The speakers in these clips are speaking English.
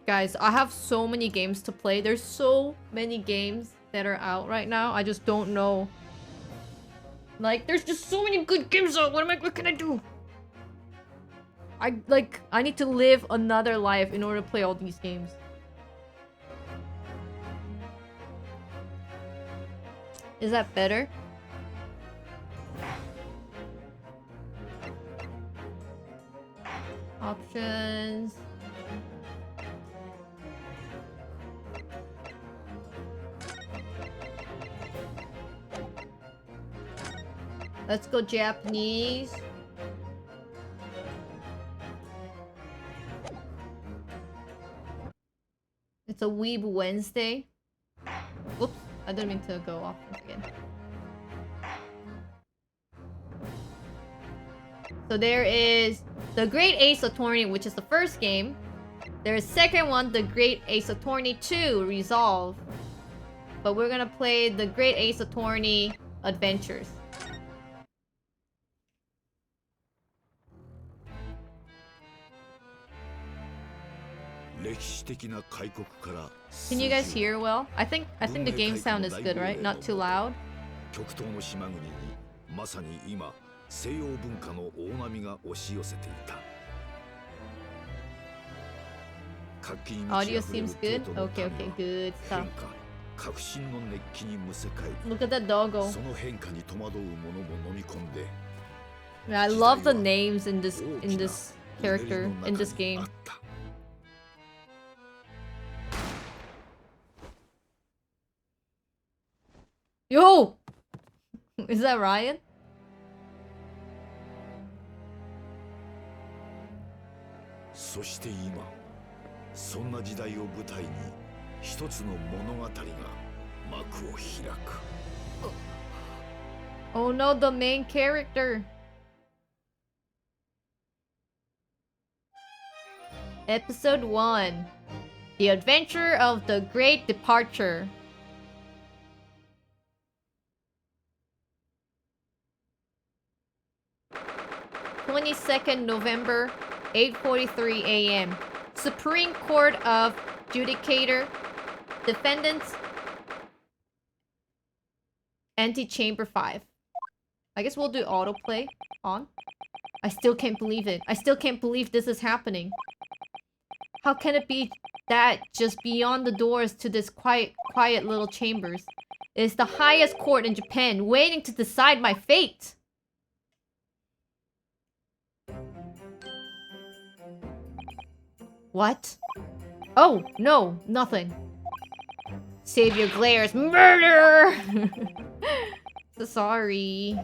Guys, I have so many games to play. There's so many games that are out right now. I just don't know. Like, there's just so many good games out. What can I do? I need to live another life in order to play all these games. Is that better? Options. Let's go Japanese. It's a Weeb Wednesday. Whoops, I didn't mean to go off again. So there is the Great Ace Attorney, which is the first game. There's second one, the Great Ace Attorney 2, Resolve. But we're gonna play the Great Ace Attorney Adventures. Can you guys hear well? I think the game sound is good, right? Not too loud. Audio seems good. Okay, good stuff. Look at that doggo. I love the names in this character in this game. Yo! Is that Ryan? Oh no, the main character. Episode 1. The Adventure of the Great Departure. November 8:43 a.m. Supreme Court of Judicator. Defendants. Antechamber 5. I guess we'll do autoplay on. I still can't believe it. I still can't believe this is happening. How can it be that just beyond the doors to this quiet little chambers is the highest court in Japan waiting to decide my fate? What? Oh, no, nothing. Savior glares. Murder! So sorry.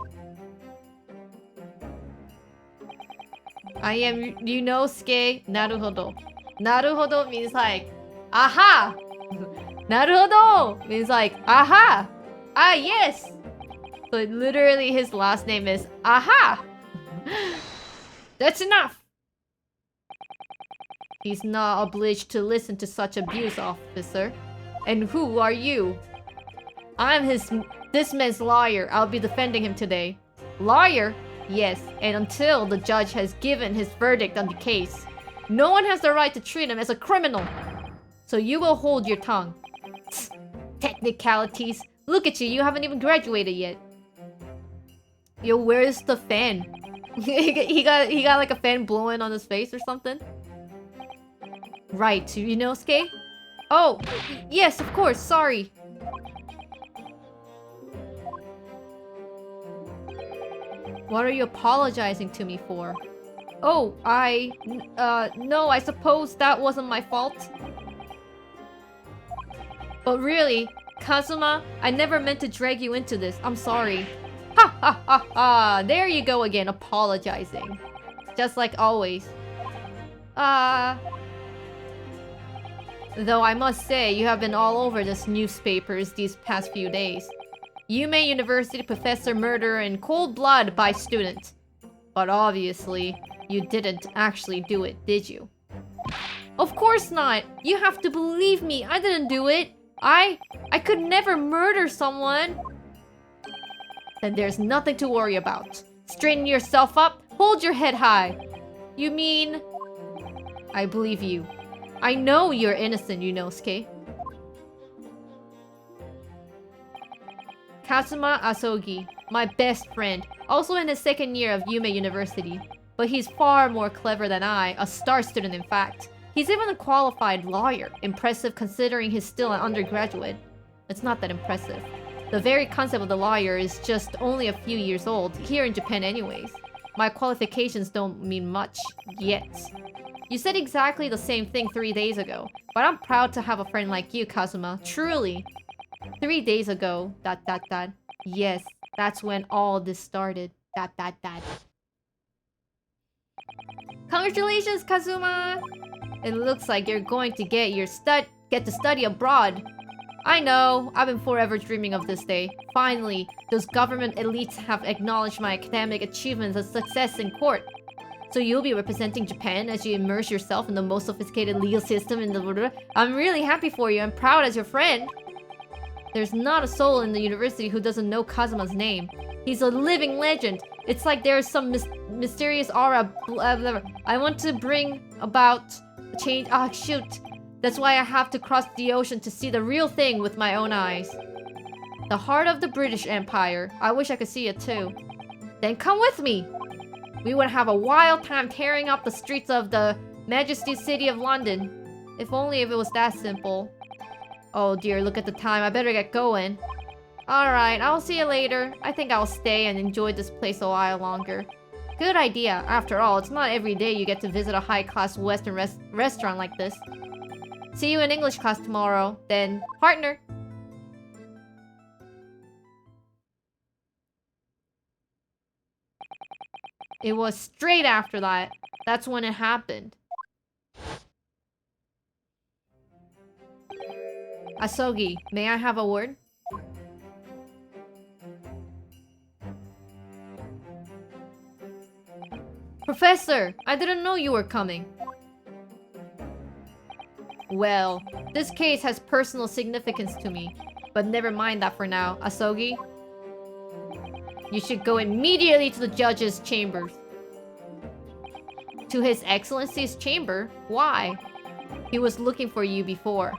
I am Ryunosuke Naruhodo. Naruhodo means like, aha! Naruhodo means like, aha! Ah, yes! So literally his last name is aha! That's enough! He's not obliged to listen to such abuse, officer. And who are you? I'm this man's lawyer. I'll be defending him today. Lawyer? Yes, and until the judge has given his verdict on the case, no one has the right to treat him as a criminal. So you will hold your tongue. Technicalities. Look at you, you haven't even graduated yet. Yo, where's the fan? he got like a fan blowing on his face or something? Right, Ryunosuke? Oh, yes, of course, sorry. What are you apologizing to me for? Oh, no, I suppose that wasn't my fault. But really, Kazuma, I never meant to drag you into this. I'm sorry. Ha ha ha ha! There you go again, apologizing. Just like always. Though I must say, you have been all over the newspapers these past few days. Yume University professor murder in cold blood by student. But obviously, you didn't actually do it, did you? Of course not! You have to believe me, I didn't do it! I could never murder someone! Then there's nothing to worry about. Straighten yourself up, hold your head high. You mean... I believe you. I know you're innocent, Yunosuke. Kazuma Asogi, my best friend, also in his second year of Yume University. But he's far more clever than I, a star student in fact. He's even a qualified lawyer, impressive considering he's still an undergraduate. It's not that impressive. The very concept of the lawyer is just only a few years old, here in Japan anyways. My qualifications don't mean much, yet. You said exactly the same thing 3 days ago, but I'm proud to have a friend like you, Kazuma, truly. 3 days ago, ... Yes, that's when all this started, ... Congratulations, Kazuma! It looks like you're going to get to study abroad. I know, I've been forever dreaming of this day. Finally, those government elites have acknowledged my academic achievements and success in court. So you'll be representing Japan as you immerse yourself in the most sophisticated legal system in the world. I'm really happy for you. I'm proud as your friend. There's not a soul in the university who doesn't know Kazuma's name. He's a living legend. It's like there's some mysterious aura. Blah, blah, blah. I want to bring about change. Ah, shoot. That's why I have to cross the ocean to see the real thing with my own eyes. The heart of the British Empire. I wish I could see it too. Then come with me. We would have a wild time tearing up the streets of the Majesty City of London. If only if it was that simple. Oh dear, look at the time. I better get going. Alright, I'll see you later. I think I'll stay and enjoy this place a while longer. Good idea. After all, it's not every day you get to visit a high-class Western restaurant like this. See you in English class tomorrow. Then, partner. It was straight after that. That's when it happened. Asogi, may I have a word? Professor, I didn't know you were coming. Well, this case has personal significance to me, but never mind that for now. Asogi, you should go immediately to the judge's chambers. To His Excellency's chamber? Why? He was looking for you before.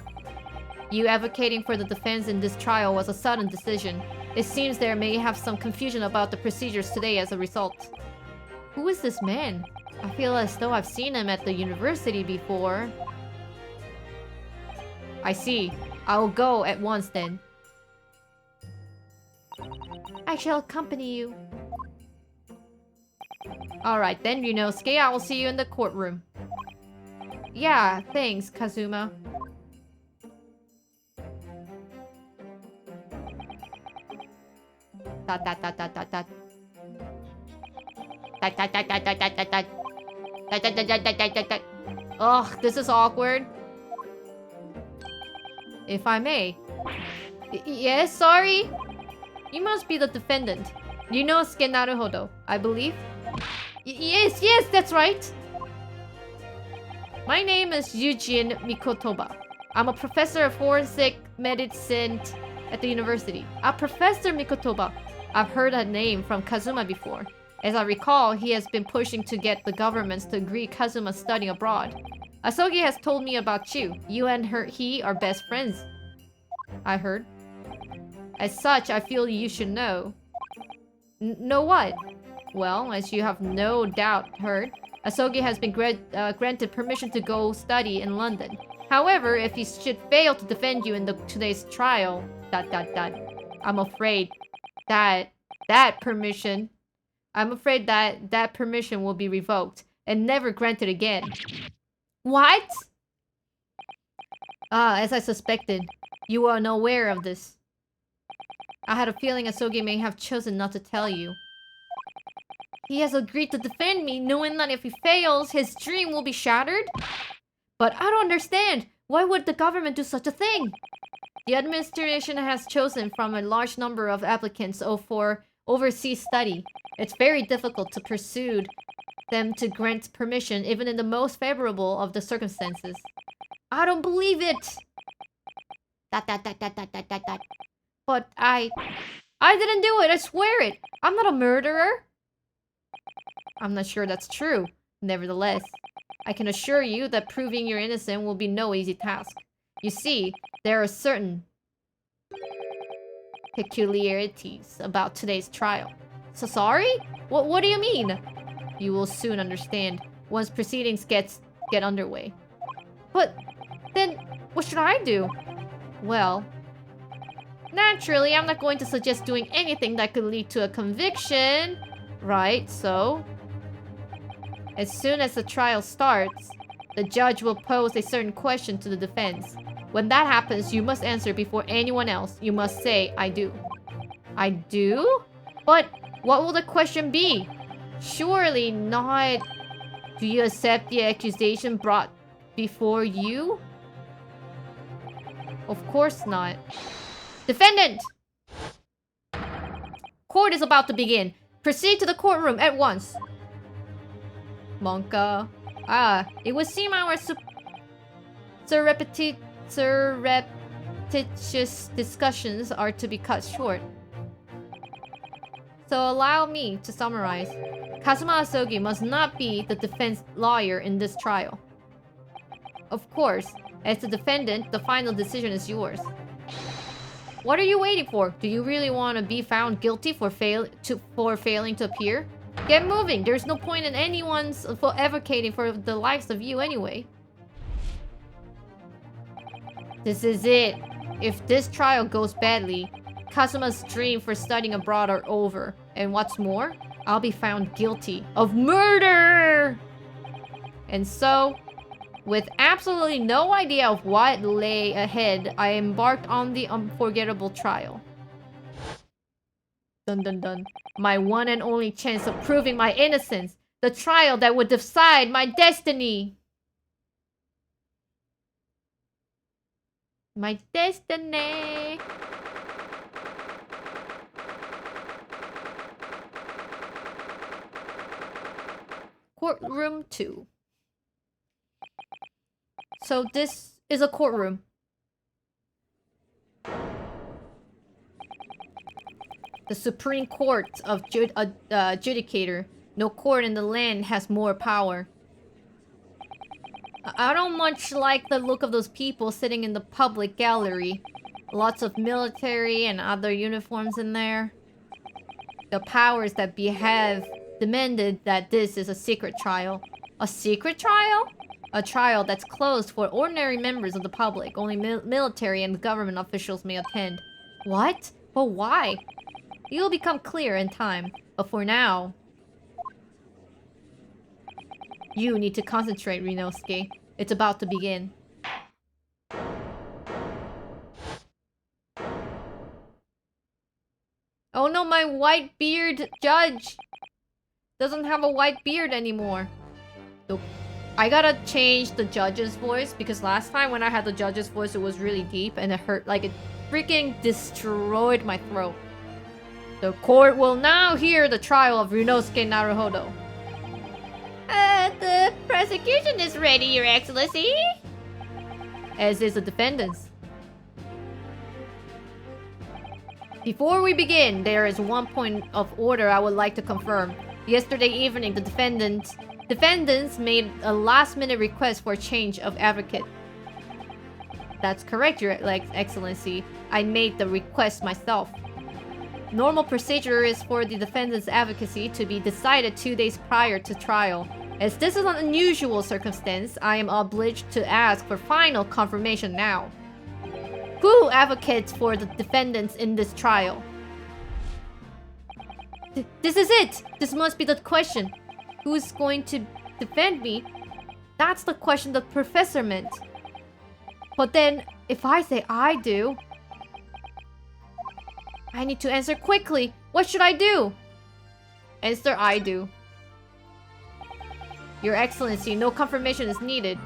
You advocating for the defense in this trial was a sudden decision. It seems there may have some confusion about the procedures today as a result. Who is this man? I feel as though I've seen him at the university before. I see. I will go at once then. I shall accompany you. Alright then, Yunosuke. I will see you in the courtroom. Yeah, thanks, Kazuma. Ugh, this is awkward. If I may. Yes, sorry? You must be the defendant. Yunosuke Naruhodo, I believe. Yes, that's right. My name is Eugene Mikotoba. I'm a professor of forensic medicine at the university. Professor Mikotoba. I've heard that name from Kazuma before. As I recall, he has been pushing to get the governments to agree Kazuma studying abroad. Asogi has told me about you. You and he are best friends. I heard. As such, I feel you should know. Know what? Well, as you have no doubt heard, Asogi has been granted permission to go study in London. However, if he should fail to defend you in today's trial... I'm afraid that permission will be revoked and never granted again. What? As I suspected, you were unaware of this. I had a feeling Asogi may have chosen not to tell you. He has agreed to defend me, knowing that if he fails, his dream will be shattered? But I don't understand. Why would the government do such a thing? The administration has chosen from a large number of applicants for overseas study. It's very difficult to pursue them to grant permission, even in the most favorable of the circumstances. I don't believe it! But I didn't do it, I swear it! I'm not a murderer! I'm not sure that's true, nevertheless. I can assure you that proving you're innocent will be no easy task. You see, there are certain peculiarities about today's trial. So sorry? What do you mean? You will soon understand once proceedings get underway. But then, what should I do? Well, naturally, I'm not going to suggest doing anything that could lead to a conviction. Right, so... as soon as the trial starts, the judge will pose a certain question to the defense. When that happens, you must answer before anyone else. You must say, I do. I do? But what will the question be? Surely not... do you accept the accusation brought before you? Of course not. Defendant! Court is about to begin. Proceed to the courtroom at once. Monka. Ah, it would seem our surreptitious discussions are to be cut short. So allow me to summarize. Kazuma Asogi must not be the defense lawyer in this trial. Of course, as the defendant, the final decision is yours. What are you waiting for? Do you really want to be found guilty for failing to appear? Get moving! There's no point in anyone's advocating for the likes of you anyway. This is it. If this trial goes badly, Kazuma's dream for studying abroad are over. And what's more, I'll be found guilty of murder! And so, with absolutely no idea of what lay ahead, I embarked on the unforgettable trial. Dun dun dun. My one and only chance of proving my innocence. The trial that would decide my destiny. My destiny. Courtroom 2. So this is a courtroom. The Supreme Court of Judicator. No court in the land has more power. I don't much like the look of those people sitting in the public gallery. Lots of military and other uniforms in there. The powers that be have demanded that this is a secret trial. A secret trial? A trial that's closed for ordinary members of the public. Only military and government officials may attend. What? But why? It will become clear in time. But for now... you need to concentrate, Rinosuke. It's about to begin. Oh no, my white beard judge doesn't have a white beard anymore. Nope. I gotta change the judge's voice because last time when I had the judge's voice, it was really deep and it hurt. Like, it freaking destroyed my throat. The court will now hear the trial of Ryunosuke Naruhodo. The prosecution is ready, Your Excellency. As is the defendants. Before we begin, there is one point of order I would like to confirm. Yesterday evening, the defendants made a last-minute request for a change of advocate. That's correct, Your Excellency. I made the request myself. Normal procedure is for the defendant's advocacy to be decided 2 days prior to trial. As this is an unusual circumstance, I am obliged to ask for final confirmation now. Who advocates for the defendants in this trial? This is it! This must be the question. Who is going to defend me? That's the question the professor meant. But then, if I say I do... I need to answer quickly. What should I do? Answer I do. Your Excellency, no confirmation is needed.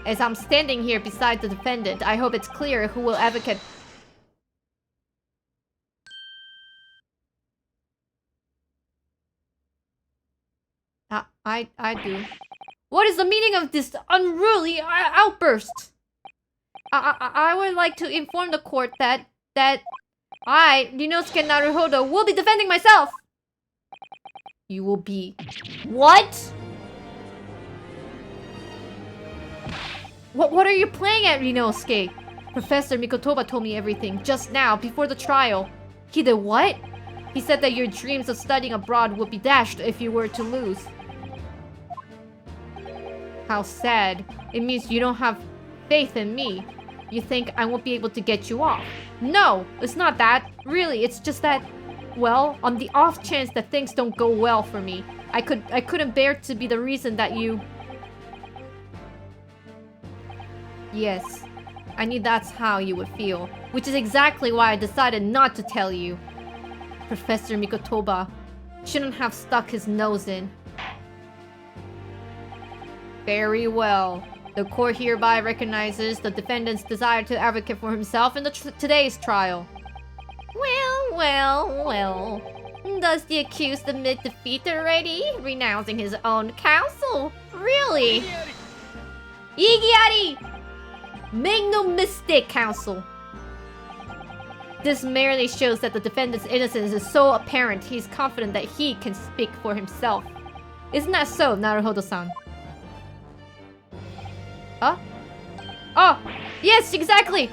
As I'm standing here beside the defendant, I hope it's clear who will advocate. I do. What is the meaning of this unruly outburst? I would like to inform the court that I, Ryunosuke Naruhodo, will be defending myself. You will be... What? What are you playing at, Rinosuke? Professor Mikotoba told me everything just now, before the trial. He did what? He said that your dreams of studying abroad would be dashed if you were to lose. How sad. It means you don't have faith in me. You think I won't be able to get you off. No, it's not that. Really, it's just that... Well, on the off chance that things don't go well for me, I couldn't bear to be the reason that you... Yes, I knew that's how you would feel, which is exactly why I decided not to tell you. Professor Mikotoba shouldn't have stuck his nose in. Very well. The court hereby recognizes the defendant's desire to advocate for himself in today's trial. Well. Does the accused admit defeat already? Renouncing his own counsel? Really? Igiari! Make no mistake, counsel. This merely shows that the defendant's innocence is so apparent he's confident that he can speak for himself. Isn't that so, Naruhodo-san? Huh? Oh! Yes, exactly!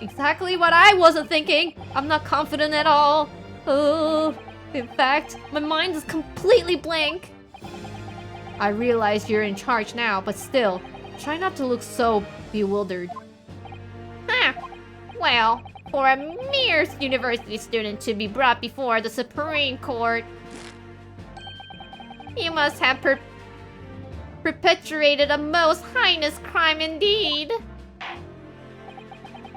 Exactly what I wasn't thinking! I'm not confident at all. Oh, in fact, my mind is completely blank. I realize you're in charge now, but still, try not to look so bewildered. Huh. Well, for a mere university student to be brought before the Supreme Court, you must have perpetrated a most heinous crime indeed.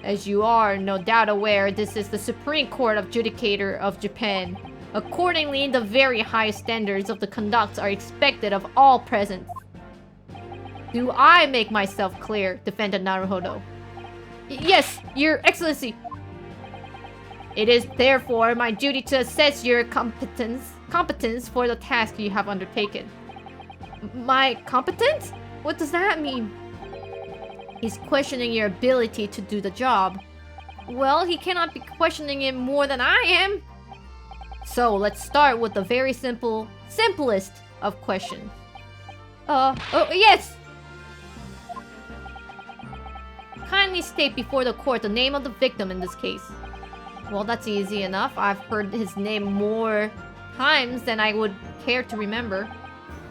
As you are no doubt aware, this is the Supreme Court of Judicature of Japan. Accordingly, the very highest standards of the conduct are expected of all present. Do I make myself clear, defended Naruhodo? Yes, Your Excellency. It is therefore my duty to assess your competence for the task you have undertaken. My competence? What does that mean? He's questioning your ability to do the job. Well, he cannot be questioning it more than I am. So, let's start with the very simplest of questions. Oh, yes! Kindly state before the court the name of the victim in this case. Well, that's easy enough. I've heard his name more times than I would care to remember.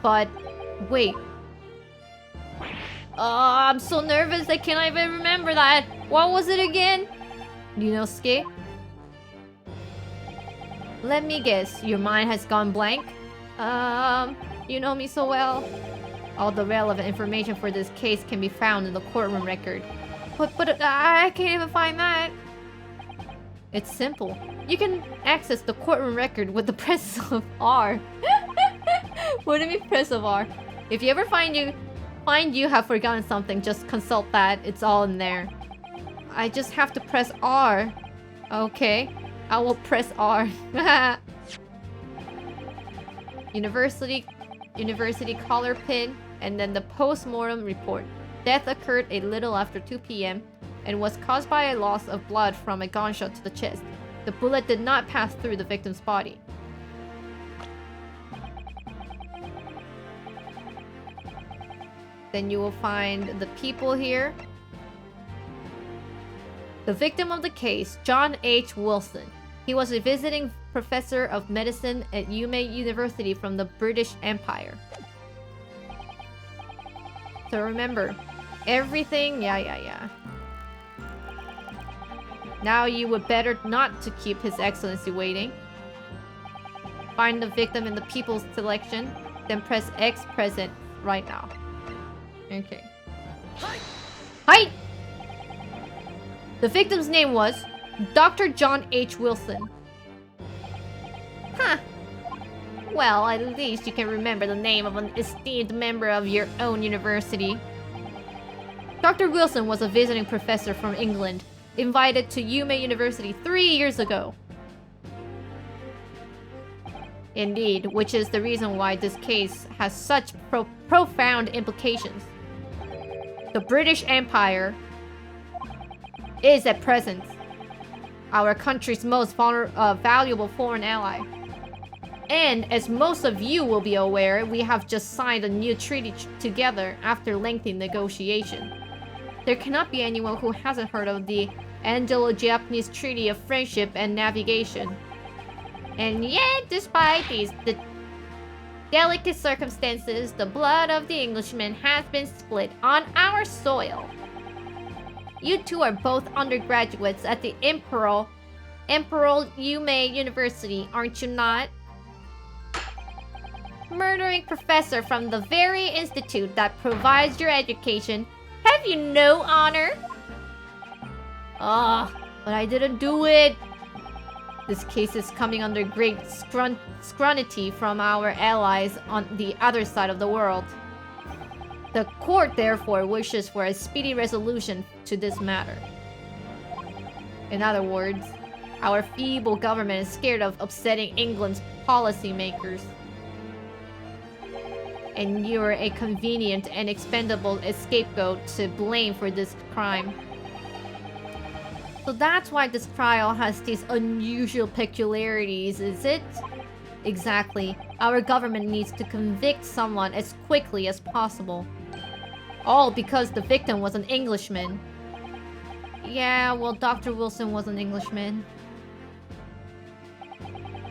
But, wait. I'm so nervous I can't even remember that. What was it again? Rinosuke? Let me guess, your mind has gone blank? You know me so well. All the relevant information for this case can be found in the courtroom record. But I can't even find that. It's simple. You can access the courtroom record with the press of R. What do you mean press of R? If you ever find you have forgotten something, just consult that. It's all in there. I just have to press R. Okay. I will press R. University collar pin, and then the post-mortem report. Death occurred a little after 2 p.m. and was caused by a loss of blood from a gunshot to the chest. The bullet did not pass through the victim's body. Then you will find the people here. The victim of the case, John H. Wilson. He was a visiting professor of medicine at Yume University from the British Empire. So remember, everything... Yeah. Now you would better not to keep His Excellency waiting. Find the victim in the people's selection, then press X present right now. Okay. Hi! The victim's name was Dr. John H. Wilson. Huh. Well, at least you can remember the name of an esteemed member of your own university. Dr. Wilson was a visiting professor from England, invited to Yume University 3 years ago. Indeed, which is the reason why this case has such profound implications. The British Empire is at present our country's most valuable foreign ally. And as most of you will be aware, we have just signed a new treaty together after lengthy negotiation. There cannot be anyone who hasn't heard of the Anglo-Japanese Treaty of Friendship and Navigation. And yet, despite the delicate circumstances, the blood of the Englishman has been split on our soil. You two are both undergraduates at the Imperial Yume University, aren't you not? Murdering professor from the very institute that provides your education. Have you no honor? But I didn't do it. This case is coming under great scrutiny from our allies on the other side of the world. The court therefore wishes for a speedy resolution to this matter. In other words, our feeble government is scared of upsetting England's policymakers. And you're a convenient and expendable scapegoat to blame for this crime. So that's why this trial has these unusual peculiarities, is it? Exactly. Our government needs to convict someone as quickly as possible. All because the victim was an Englishman. Yeah, well, Dr. Wilson was an Englishman.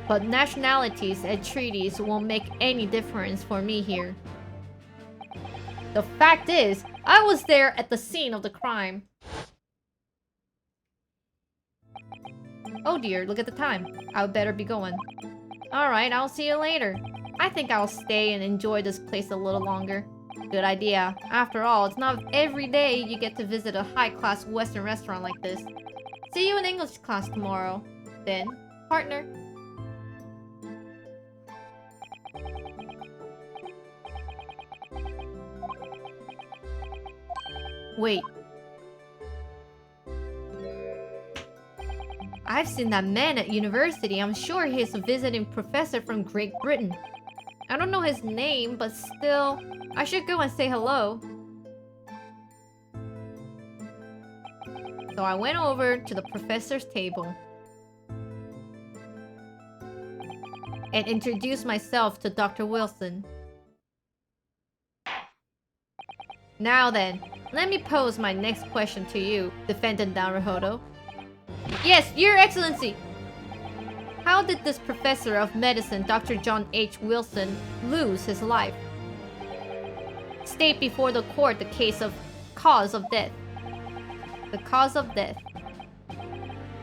But nationalities and treaties won't make any difference for me here. The fact is, I was there at the scene of the crime. Oh dear, look at the time. I better be going. Alright, I'll see you later. I think I'll stay and enjoy this place a little longer. Good idea. After all, it's not every day you get to visit a high-class Western restaurant like this. See you in English class tomorrow. Then, partner. Wait. I've seen that man at university. I'm sure he's a visiting professor from Great Britain. I don't know his name, but still, I should go and say hello. So I went over to the professor's table and introduced myself to Dr. Wilson. Now then, let me pose my next question to you, Defendant Naruhodo. Yes, Your Excellency! How did this professor of medicine, Dr. John H. Wilson, lose his life? State before the court the cause of death. The cause of death.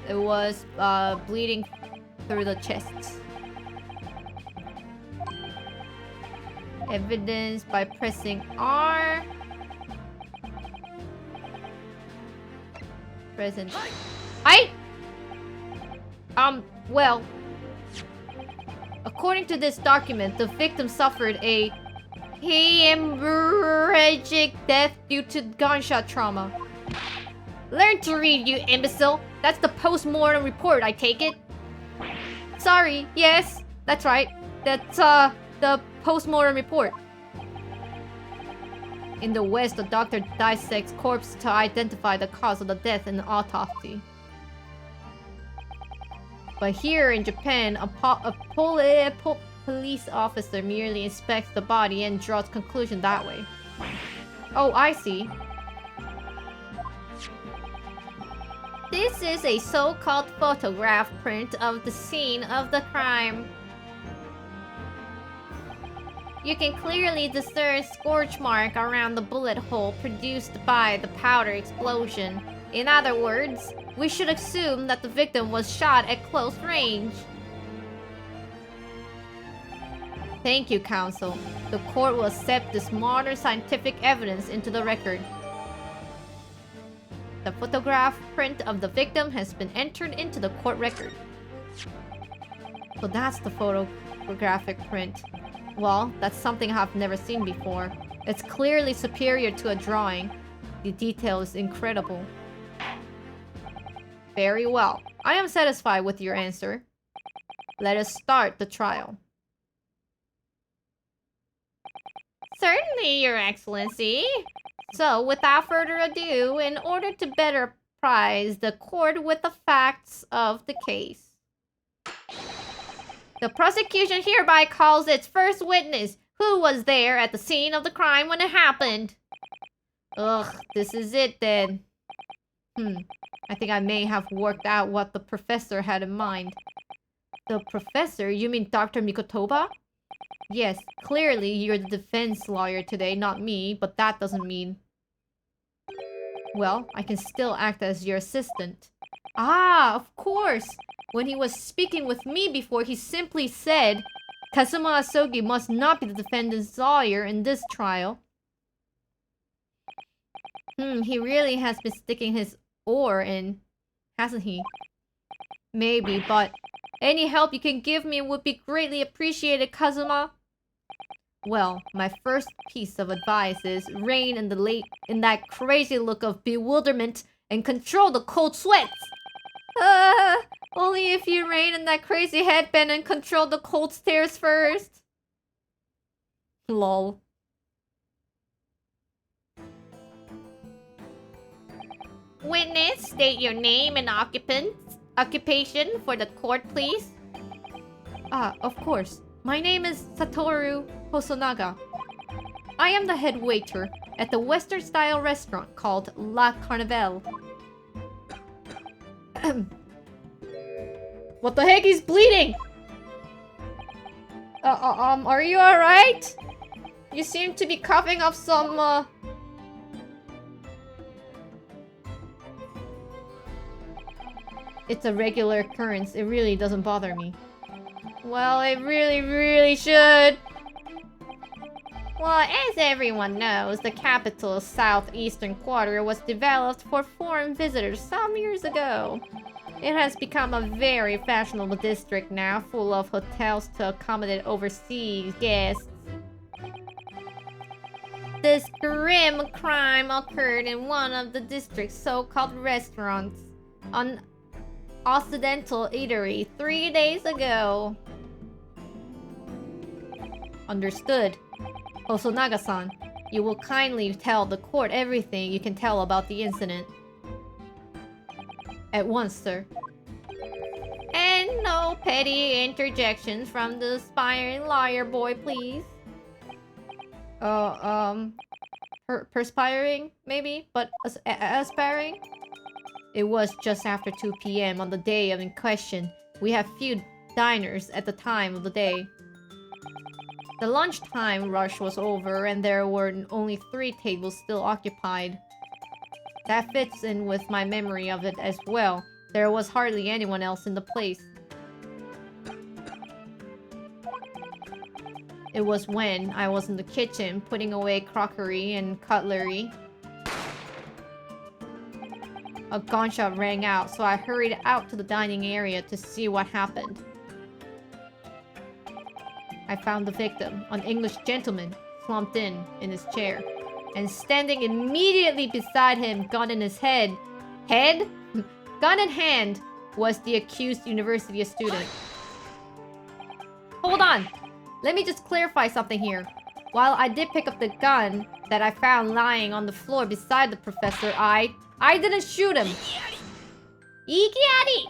It was bleeding through the chest. Evidence by pressing R. Present. Well, according to this document, the victim suffered a hemorrhagic death due to gunshot trauma. Learn to read, you imbecile. That's the post-mortem report, I take it. Sorry, yes, that's right. That's, the post-mortem report. In the West, the doctor dissects corpse to identify the cause of the death in an autopsy. But here in Japan, a police officer merely inspects the body and draws conclusion that way. Oh, I see. This is a so-called photograph print of the scene of the crime. You can clearly discern scorch mark around the bullet hole produced by the powder explosion. In other words, we should assume that the victim was shot at close range. Thank you, counsel. The court will accept this modern scientific evidence into the record. The photograph print of the victim has been entered into the court record. So that's the photographic print. Well, that's something I've never seen before. It's clearly superior to a drawing. The detail is incredible. Very well. I am satisfied with your answer. Let us start the trial. Certainly, Your Excellency. So, without further ado, in order to better apprise the court with the facts of the case, the prosecution hereby calls its first witness, who was there at the scene of the crime when it happened. Ugh, this is it then. I think I may have worked out what the professor had in mind. The professor? You mean Dr. Mikotoba? Yes, clearly you're the defense lawyer today, not me, but that doesn't mean... Well, I can still act as your assistant. Ah, of course! When he was speaking with me before, he simply said, Kazuma Asogi must not be the defendant's lawyer in this trial. He really has been sticking his oar in, hasn't he? Maybe, but any help you can give me would be greatly appreciated, Kazuma. Well, my first piece of advice is rein in that crazy look of bewilderment and control the cold sweats. Only if you rein in that crazy headband and control the cold stares first. Lol. Witness, state your name and occupation for the court, please. Ah, of course. My name is Satoru Hosonaga. I am the head waiter at the Western-style restaurant called La Carnival. What the heck? He's bleeding! Are you alright? You seem to be coughing up some, It's a regular occurrence. It really doesn't bother me. Well, it really should. Well, as everyone knows, the capital's southeastern quarter was developed for foreign visitors some years ago. It has become a very fashionable district now, full of hotels to accommodate overseas guests. This grim crime occurred in one of the district's so-called restaurants, an Occidental eatery, 3 days ago. Understood. Hosonaga-san, you will kindly tell the court everything you can tell about the incident. At once, sir. And no petty interjections from the aspiring lawyer boy, please. Perspiring, maybe? But aspiring? It was just after 2 p.m. on the day in question. We have few diners at the time of the day. The lunchtime rush was over and there were only 3 tables still occupied. That fits in with my memory of it as well. There was hardly anyone else in the place. It was when I was in the kitchen putting away crockery and cutlery. A gunshot rang out, so I hurried out to the dining area to see what happened. I found the victim, an English gentleman, slumped in his chair. And standing immediately beside him, gun in his head... Head? Gun in hand, was the accused university student. Hold on! Let me just clarify something here. While I did pick up the gun that I found lying on the floor beside the professor, I didn't shoot him. Ikiari!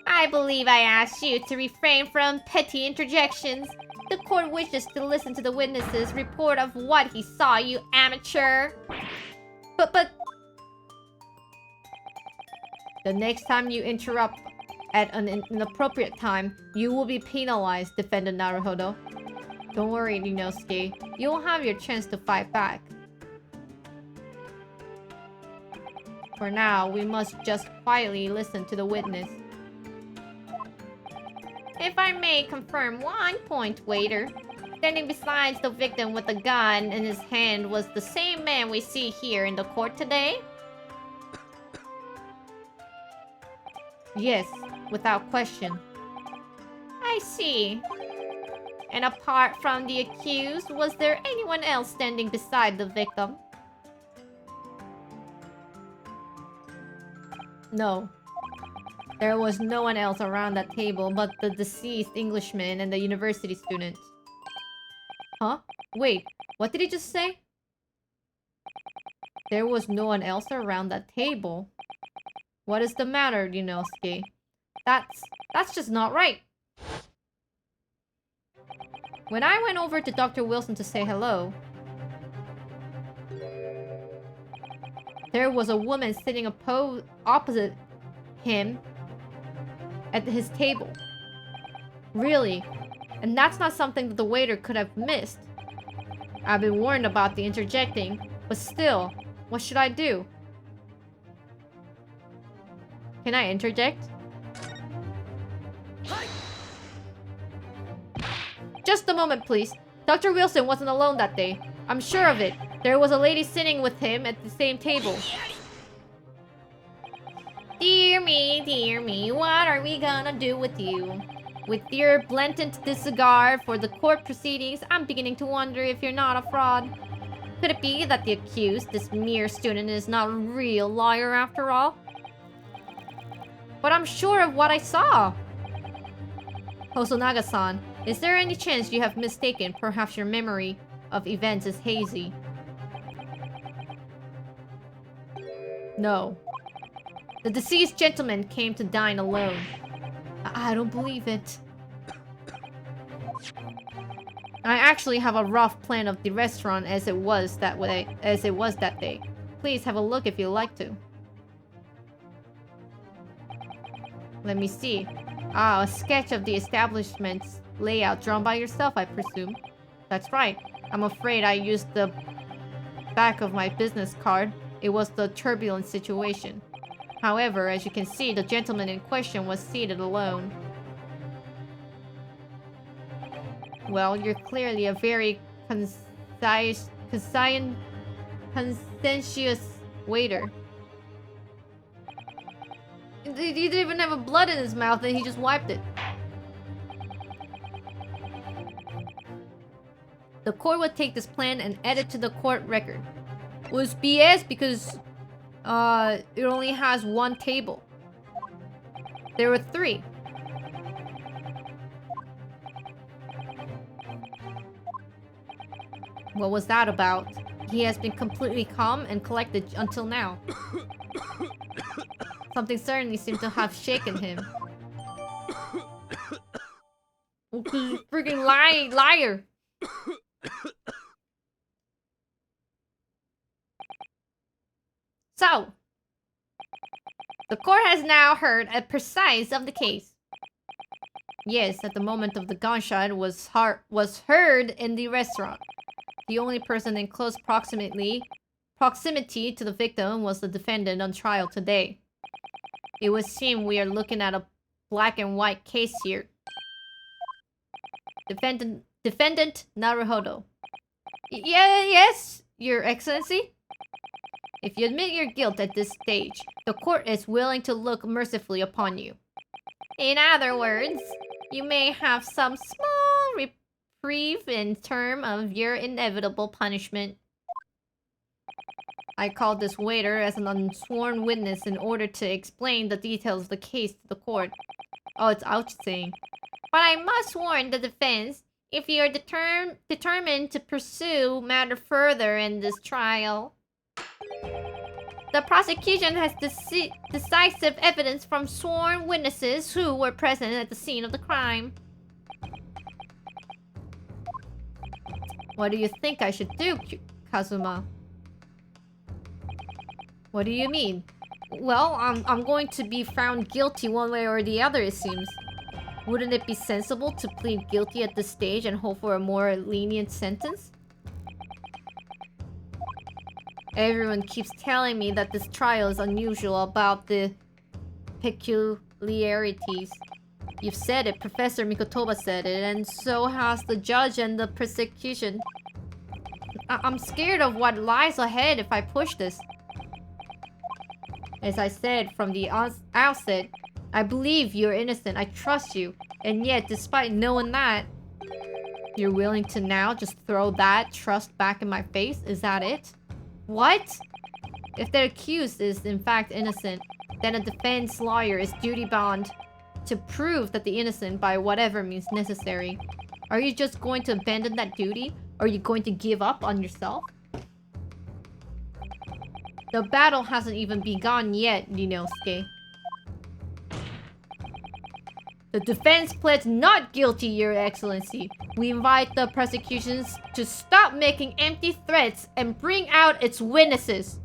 I believe I asked you to refrain from petty interjections. The court wishes to listen to the witness's report of what he saw, you amateur. But... The next time you interrupt at an inappropriate time, you will be penalized, Defendant Naruhodo. Don't worry, Inosuke. You'll have your chance to fight back. For now, we must just quietly listen to the witness. If I may confirm one point, waiter. Standing beside the victim with a gun in his hand was the same man we see here in the court today? Yes, without question. I see. And apart from the accused, was there anyone else standing beside the victim? No. There was no one else around that table but the deceased Englishman and the university student. Huh? Wait, what did he just say? There was no one else around that table. What is the matter, Inosuke? That's just not right. When I went over to Dr. Wilson to say hello... there was a woman sitting opposite him at his table. Really? And that's not something that the waiter could have missed. I've been warned about the interjecting, but still, what should I do? Can I interject? Just a moment, please. Dr. Wilson wasn't alone that day. I'm sure of it. There was a lady sitting with him at the same table. Dear me, what are we gonna do with you? With your blatant disregard for the court proceedings, I'm beginning to wonder if you're not a fraud. Could it be that the accused, this mere student, is not a real lawyer after all? But I'm sure of what I saw. Hosonaga-san, is there any chance you have mistaken? Perhaps your memory of events is hazy. No. The deceased gentleman came to dine alone. I don't believe it. I actually have a rough plan of the restaurant as it was that day. Please have a look if you'd like to. Let me see. Ah, a sketch of the establishment's layout drawn by yourself, I presume. That's right. I'm afraid I used the back of my business card. It was the turbulent situation. However, as you can see, the gentleman in question was seated alone. Well, you're clearly a very conscientious waiter. He didn't even have a blood in his mouth and he just wiped it. The court would take this plan and add it to the court record. It was BS because it only has one table. There were 3. What was that about? He has been completely calm and collected until now. Something certainly seemed to have shaken him. Freaking liar! So, the court has now heard a precise of the case. Yes, at the moment of the gunshot was heard in the restaurant. The only person in close proximity to the victim was the defendant on trial today. It would seem we are looking at a black and white case here. Defendant Naruhodo. Yes, Your Excellency? If you admit your guilt at this stage, the court is willing to look mercifully upon you. In other words, you may have some small reprieve in terms of your inevitable punishment. I called this waiter as an unsworn witness in order to explain the details of the case to the court. Oh, it's ouching. But I must warn the defense, if you are determined to pursue matter further in this trial, the prosecution has decisive evidence from sworn witnesses who were present at the scene of the crime. What do you think I should do, Kazuma? What do you mean? Well, I'm going to be found guilty one way or the other, it seems. Wouldn't it be sensible to plead guilty at this stage and hope for a more lenient sentence? Everyone keeps telling me that this trial is unusual about the peculiarities. You've said it, Professor Mikotoba said it, and so has the judge and the prosecution. I'm scared of what lies ahead if I push this. As I said from the outset, I believe you're innocent, I trust you. And yet, despite knowing that, you're willing to now just throw that trust back in my face? Is that it? What? If the accused is in fact innocent, then a defense lawyer is duty-bound to prove that the innocent by whatever means necessary. Are you just going to abandon that duty? Are you going to give up on yourself? The battle hasn't even begun yet, Inosuke. The defense pleads not guilty, Your Excellency. We invite the prosecutions to stop making empty threats and bring out its witnesses.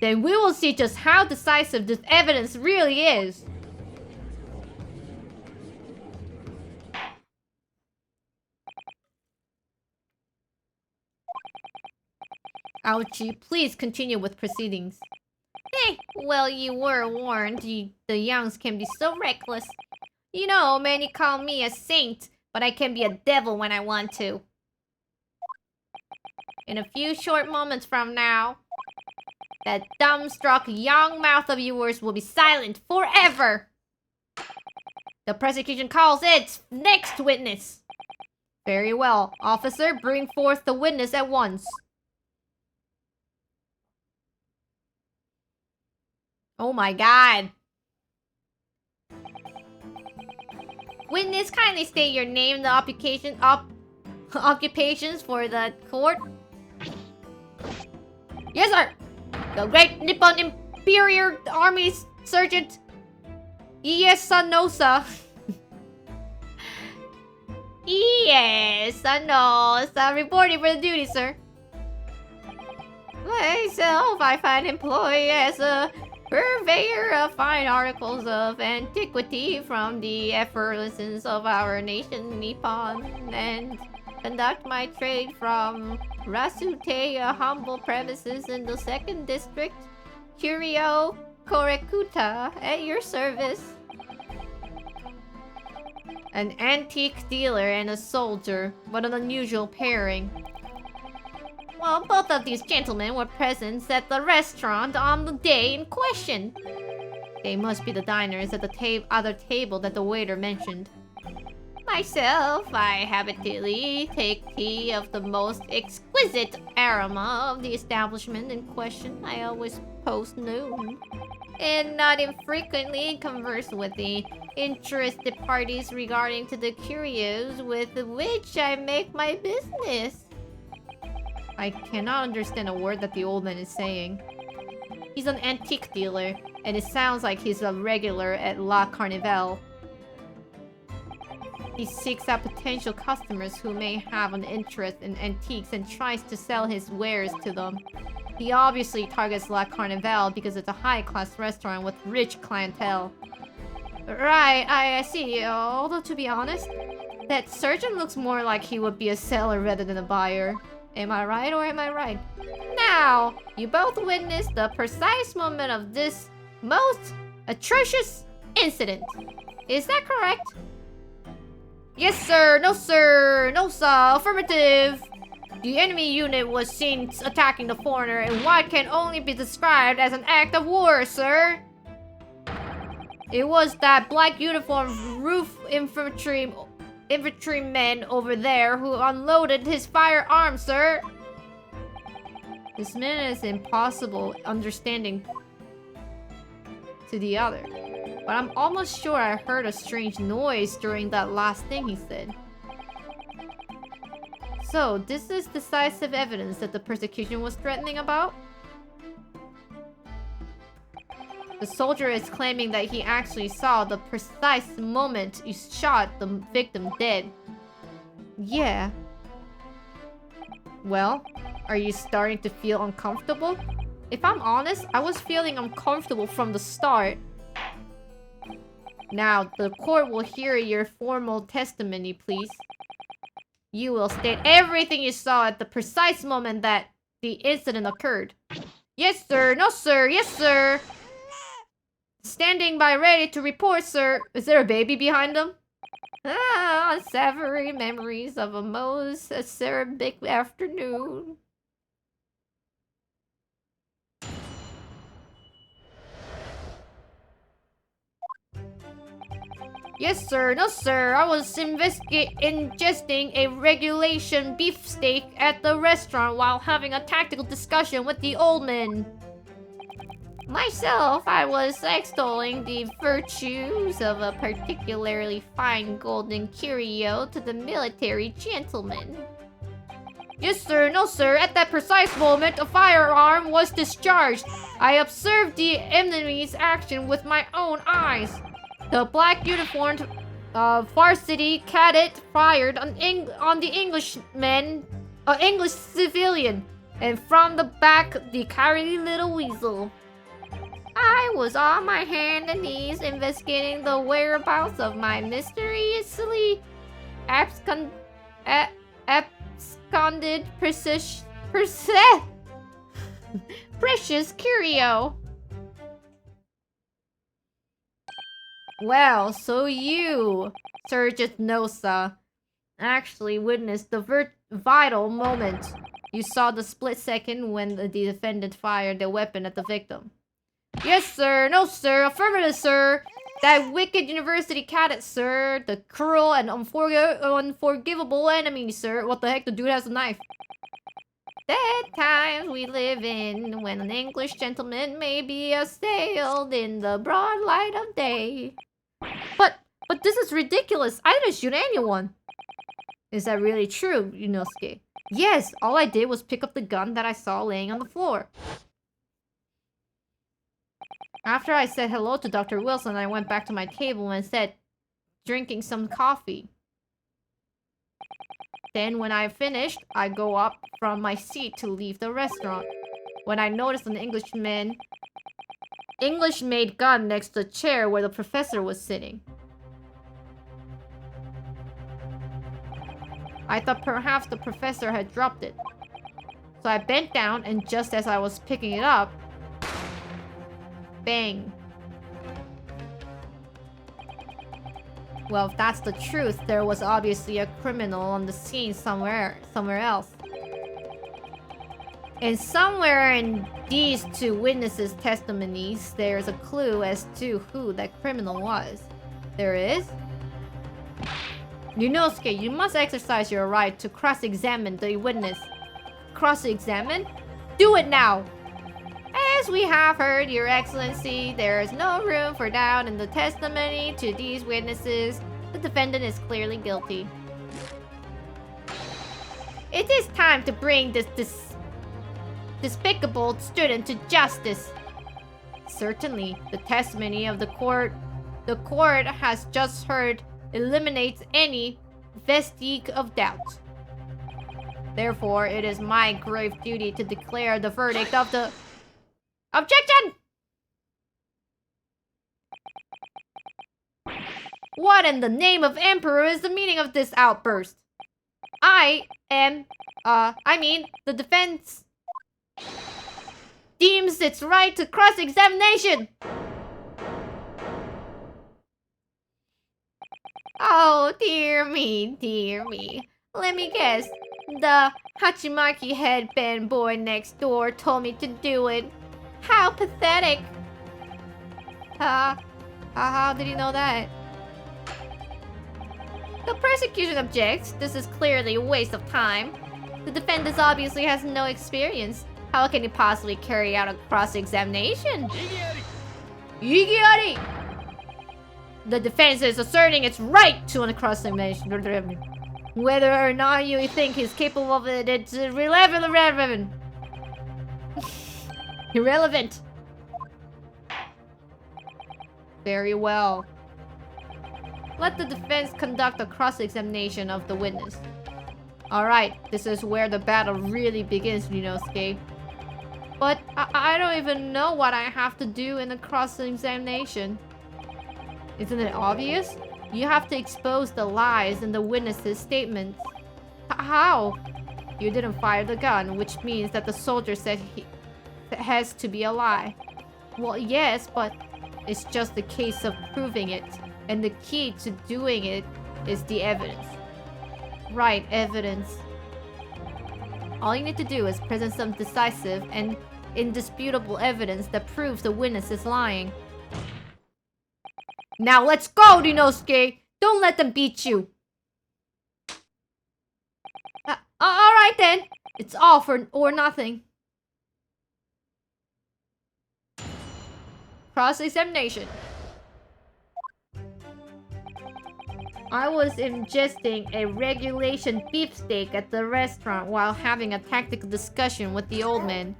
Then we will see just how decisive this evidence really is. Ouchie, please continue with proceedings. Well, you were warned. The Youngs can be so reckless. You know, many call me a saint, but I can be a devil when I want to. In a few short moments from now, that dumbstruck young mouth of yours will be silent forever. The prosecution calls its next witness. Very well. Officer, bring forth the witness at once. Oh my god. Witness, kindly state your name and the occupations for the court. Yes, sir. The Great Nippon Imperial Army Sergeant Iesanosa. Iesanosa, reporting for the duty, sir. Myself, I find employee as a purveyor of fine articles of antiquity from the effervescence of our nation, Nippon, and conduct my trade from Rasute, humble premises in the 2nd District, Curio Korekuta, at your service. An antique dealer and a soldier, what an unusual pairing. Well, both of these gentlemen were present at the restaurant on the day in question. They must be the diners at the other table that the waiter mentioned. Myself, I habitually take tea of the most exquisite aroma of the establishment in question. I always post noon. And not infrequently converse with the interested parties regarding to the curios with which I make my business. I cannot understand a word that the old man is saying. He's an antique dealer, and it sounds like he's a regular at La Carnival. He seeks out potential customers who may have an interest in antiques and tries to sell his wares to them. He obviously targets La Carnival because it's a high-class restaurant with rich clientele. Right, I see. Although, to be honest, that surgeon looks more like he would be a seller rather than a buyer. Am I right or am I right? Now, you both witnessed the precise moment of this most atrocious incident. Is that correct? Yes, sir. No, sir. No, sir. Affirmative. The enemy unit was seen attacking the foreigner in what can only be described as an act of war, sir. It was that black uniformed roof infantryman over there who unloaded his firearm, sir. This man is impossible understanding to the other. But I'm almost sure I heard a strange noise during that last thing he said. So, this is decisive evidence that the persecution was threatening about? The soldier is claiming that he actually saw the precise moment you shot the victim dead. Yeah. Well, are you starting to feel uncomfortable? If I'm honest, I was feeling uncomfortable from the start. Now, the court will hear your formal testimony, please. You will state everything you saw at the precise moment that the incident occurred. Yes, sir. No, sir. Yes, sir. Standing by ready to report, sir. Is there a baby behind them? Savory memories of a most acerbic afternoon. Yes, sir. No, sir. I was ingesting a regulation beefsteak at the restaurant while having a tactical discussion with the old man. Myself, I was extolling the virtues of a particularly fine golden curio to the military gentleman. Yes, sir. No, sir. At that precise moment, a firearm was discharged. I observed the enemy's action with my own eyes. The black uniformed varsity cadet fired on the English civilian. And from the back, the cowardly little weasel. I was on my hands and knees investigating the whereabouts of my mysteriously absconded precious curio. Well, so you, Sergeant Nosa, actually witnessed the vital moment. You saw the split second when the defendant fired the weapon at the victim. Yes, sir. No, sir. Affirmative, sir. That wicked university cadet, sir. The cruel and unforgivable enemy, sir. What the heck? The dude has a knife. Sad times we live in, when an English gentleman may be assailed in the broad light of day. But this is ridiculous. I didn't shoot anyone. Is that really true, Yunosuke? Yes, all I did was pick up the gun that I saw laying on the floor. After I said hello to Dr. Wilson, I went back to my table and sat drinking some coffee. Then when I finished, I go up from my seat to leave the restaurant. When I noticed an English-made gun next to the chair where the professor was sitting. I thought perhaps the professor had dropped it. So I bent down, and just as I was picking it up, bang. Well, if that's the truth, there was obviously a criminal on the scene somewhere else. And somewhere in these two witnesses' testimonies, there's a clue as to who that criminal was. There is? Yunosuke, you must exercise your right to cross-examine the witness. Cross-examine? Do it now! As we have heard, Your Excellency, there is no room for doubt in the testimony to these witnesses. The defendant is clearly guilty. It is time to bring this despicable student to justice. Certainly, the testimony of the court has just heard eliminates any vestige of doubt. Therefore, it is my grave duty to declare the verdict of the... Objection! What in the name of Emperor is the meaning of this outburst? The defense deems its right to cross-examination. Oh, dear me, dear me. Let me guess. The Hachimaki headband boy next door told me to do it. How pathetic. How did you know that? The prosecution objects. This is clearly a waste of time. The defendant obviously has no experience. How can he possibly carry out a cross-examination? Yigiari! The defense is asserting its right to a cross-examination. Whether or not you think he's capable of it, it's irrelevant. Irrelevant. Very well. Let the defense conduct a cross-examination of the witness. Alright, this is where the battle really begins, Yunosuke. But I don't even know what I have to do in a cross-examination. Isn't it obvious? You have to expose the lies in the witness's statements. How? You didn't fire the gun, which means that the soldier said it has to be a lie. Well, yes, but it's just a case of proving it. And the key to doing it is the evidence. Right, evidence. All you need to do is present some decisive and indisputable evidence that proves the witness is lying. Now let's go, Yunosuke! Don't let them beat you! Alright then! It's all for or nothing. Cross-examination. I was ingesting a regulation beefsteak at the restaurant while having a tactical discussion with the old man.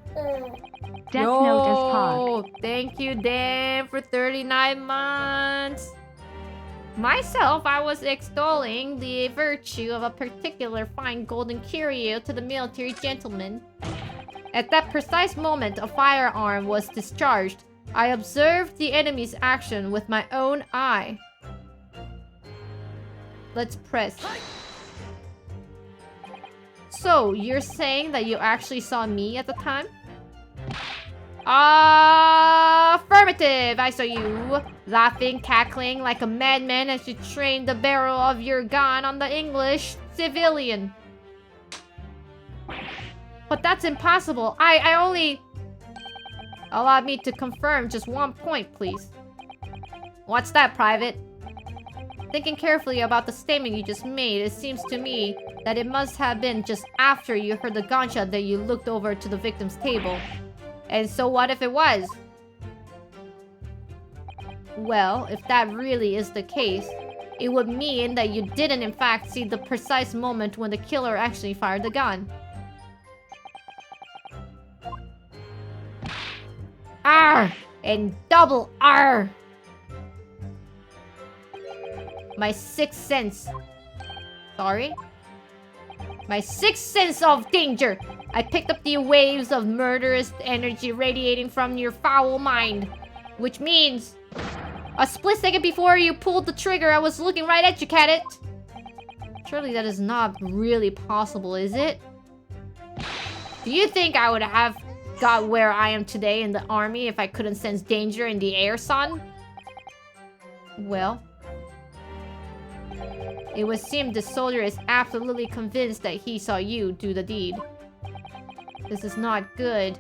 Death note is paused. Thank you, Dan, for 39 months. Myself, I was extolling the virtue of a particular fine golden curio to the military gentleman. At that precise moment a firearm was discharged. I observed the enemy's action with my own eye. Let's press. So, you're saying that you actually saw me at the time? Affirmative! I saw you, laughing, cackling like a madman as you trained the barrel of your gun on the English civilian. But that's impossible. I only... Allow me to confirm just one point, please. What's that, Private? Thinking carefully about the statement you just made, it seems to me that it must have been just after you heard the gunshot that you looked over to the victim's table. And so what if it was? Well, if that really is the case, it would mean that you didn't in fact see the precise moment when the killer actually fired the gun. R! And double R! My sixth sense. Sorry? My sixth sense of danger! I picked up the waves of murderous energy radiating from your foul mind. Which means... a split second before you pulled the trigger, I was looking right at you, Cadet. Surely that is not really possible, is it? Do you think I would have got where I am today in the army if I couldn't sense danger in the air, son? Well... it would seem the soldier is absolutely convinced that he saw you do the deed. This is not good.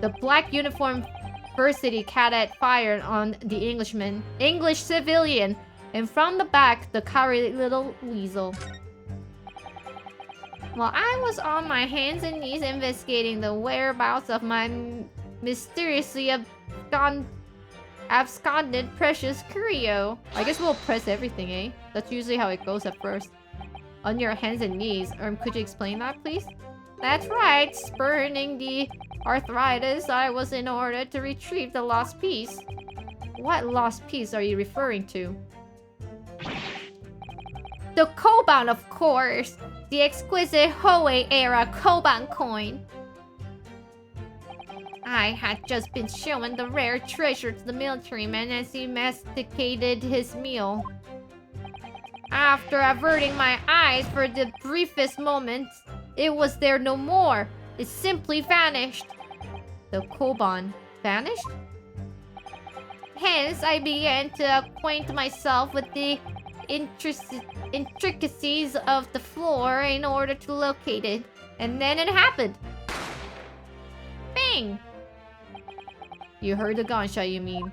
The black uniformed First City cadet fired on the English civilian, and from the back, the cowardly little weasel. While I was on my hands and knees investigating the whereabouts of my mysteriously absconded precious curio. I guess we'll press everything, eh? That's usually how it goes at first. On your hands and knees. Could you explain that, please? That's right. Spurning the arthritis, I was in order to retrieve the lost piece. What lost piece are you referring to? The Koban, of course! The exquisite Hoei era Koban coin. I had just been showing the rare treasure to the military man as he masticated his meal. After averting my eyes for the briefest moment, it was there no more. It simply vanished. The Koban vanished? Hence, I began to acquaint myself with the intricacies of the floor in order to locate it. And then it happened. Bang! You heard the gunshot, you mean?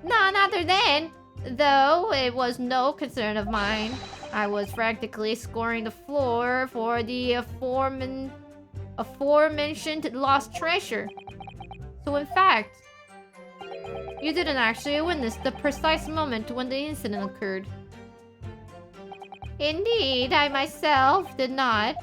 None other than... though it was no concern of mine. I was frantically scouring the floor for the aforementioned lost treasure. So in fact, you didn't actually witness the precise moment when the incident occurred. Indeed, I myself did not.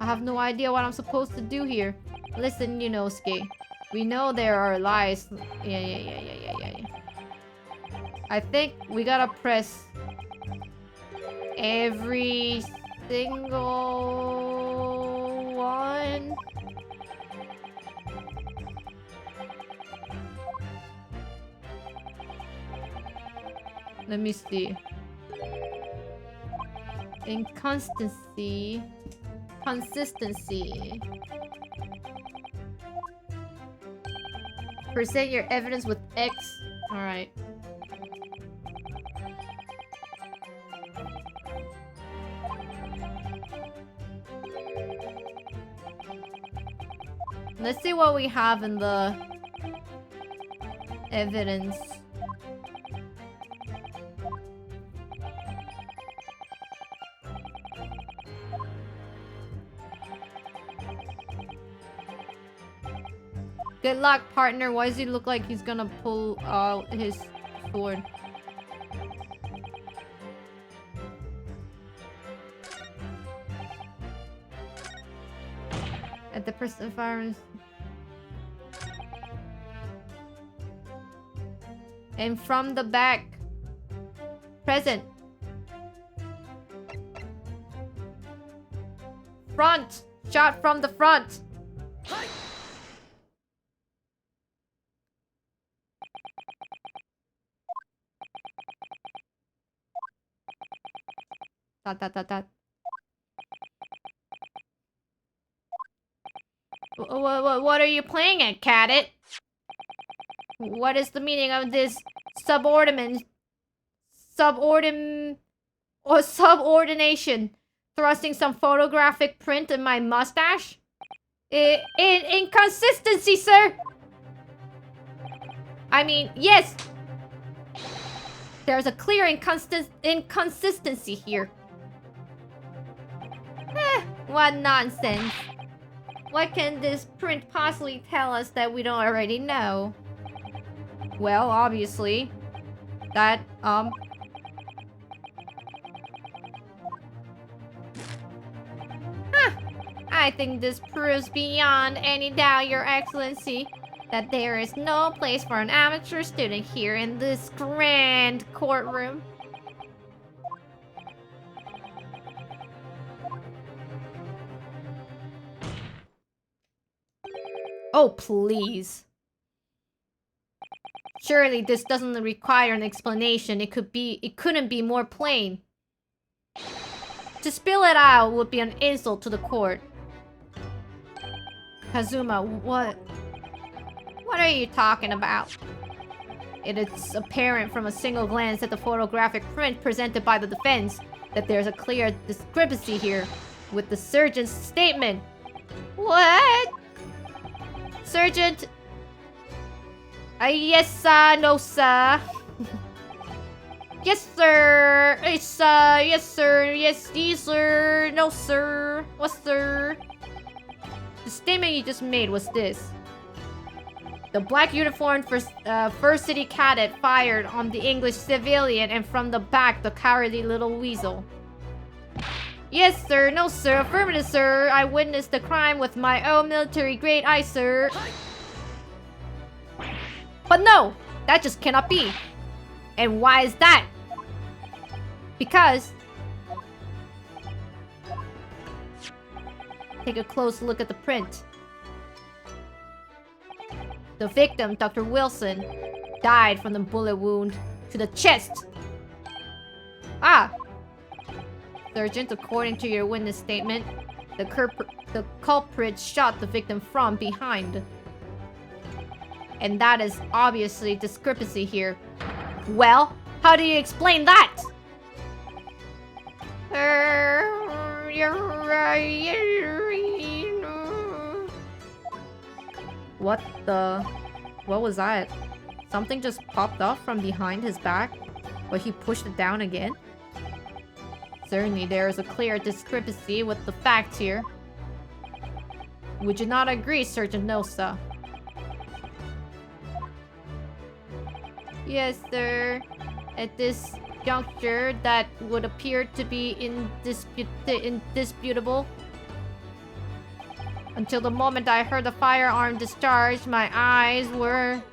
I have no idea what I'm supposed to do here. Listen, Yunosuke. We know there are lies. Yeah. I think we gotta press every single one. Let me see. Inconsistency. Consistency. Present your evidence with X. Alright. Let's see what we have in the evidence. Good luck, partner. Why does he look like he's gonna pull out his sword? At the perseverance. And from the back. Present. front! Shot from the front! Dot. What are you playing at, Cadet? What is the meaning of this subordination? Thrusting some photographic print in my mustache? Inconsistency, sir! I mean, yes! There's a clear inconsistency here. What nonsense. What can this print possibly tell us that we don't already know? Well, obviously, that, I think this proves beyond any doubt, Your Excellency, that there is no place for an amateur student here in this grand courtroom. Oh, please. Surely this doesn't require an explanation. It couldn't be more plain. To spill it out would be an insult to the court. Kazuma, what are you talking about? It is apparent from a single glance at the photographic print presented by the defense that there's a clear discrepancy here with the surgeon's statement. What? Sergeant? Yes, sir. No, sir. Yes, sir. Yes, sir. Yes, sir. Yes, sir. No, sir. What, sir? The statement you just made was this. The black uniformed first city cadet fired on the English civilian and from the back the cowardly little weasel. Yes, sir. No, sir. Affirmative, sir. I witnessed the crime with my own military-grade eye, sir. But no! That just cannot be. And why is that? Because... Take a close look at the print. The victim, Dr. Wilson, died from the bullet wound to the chest. Ah! Sergeant, according to your witness statement, the culprit shot the victim from behind. And that is obviously discrepancy here. Well, how do you explain that? What was that? Something just popped off from behind his back, but he pushed it down again? Certainly, there is a clear discrepancy with the facts here. Would you not agree, Sergeant Nosa? Yes, sir. At this juncture, that would appear to be indisputable. Until the moment I heard the firearm discharged, my eyes were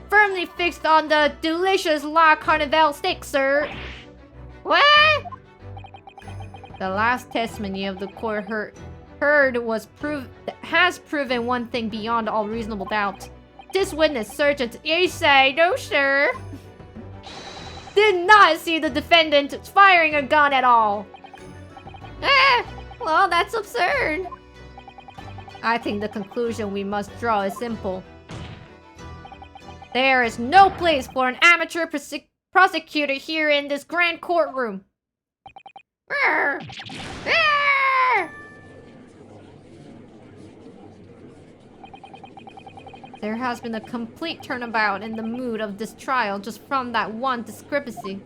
firmly fixed on the delicious La Carnival steak, sir. What? The last testimony of the court heard has proven one thing beyond all reasonable doubt. This witness, Sergeant Isai, no sir, did not see the defendant firing a gun at all. Well, that's absurd. I think the conclusion we must draw is simple. There is no place for an amateur prosecutor here in this grand courtroom. There has been a complete turnabout in the mood of this trial just from that one discrepancy.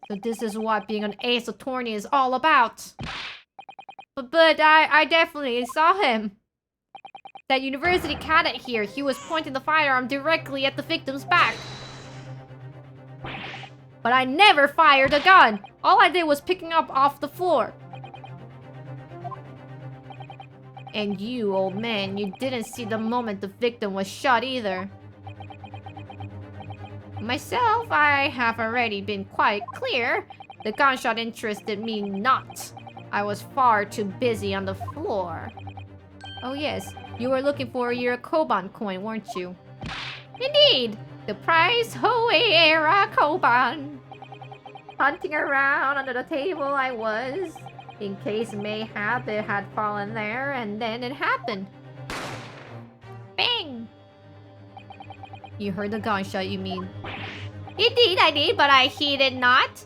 So this is what being an ace attorney is all about. But I definitely saw him. That university cadet here, he was pointing the firearm directly at the victim's back. But I never fired a gun. All I did was picking up off the floor. And you, old man, you didn't see the moment the victim was shot either. Myself, I have already been quite clear The gunshot interested me not. I was far too busy on the floor. Oh yes, you were looking for your Koban coin, weren't you? Indeed! The prize Hoei era Koban. Hunting around under the table I was. In case mayhap it had fallen there, and then it happened. Bang! You heard the gunshot, you mean? Indeed I did, but I heeded not.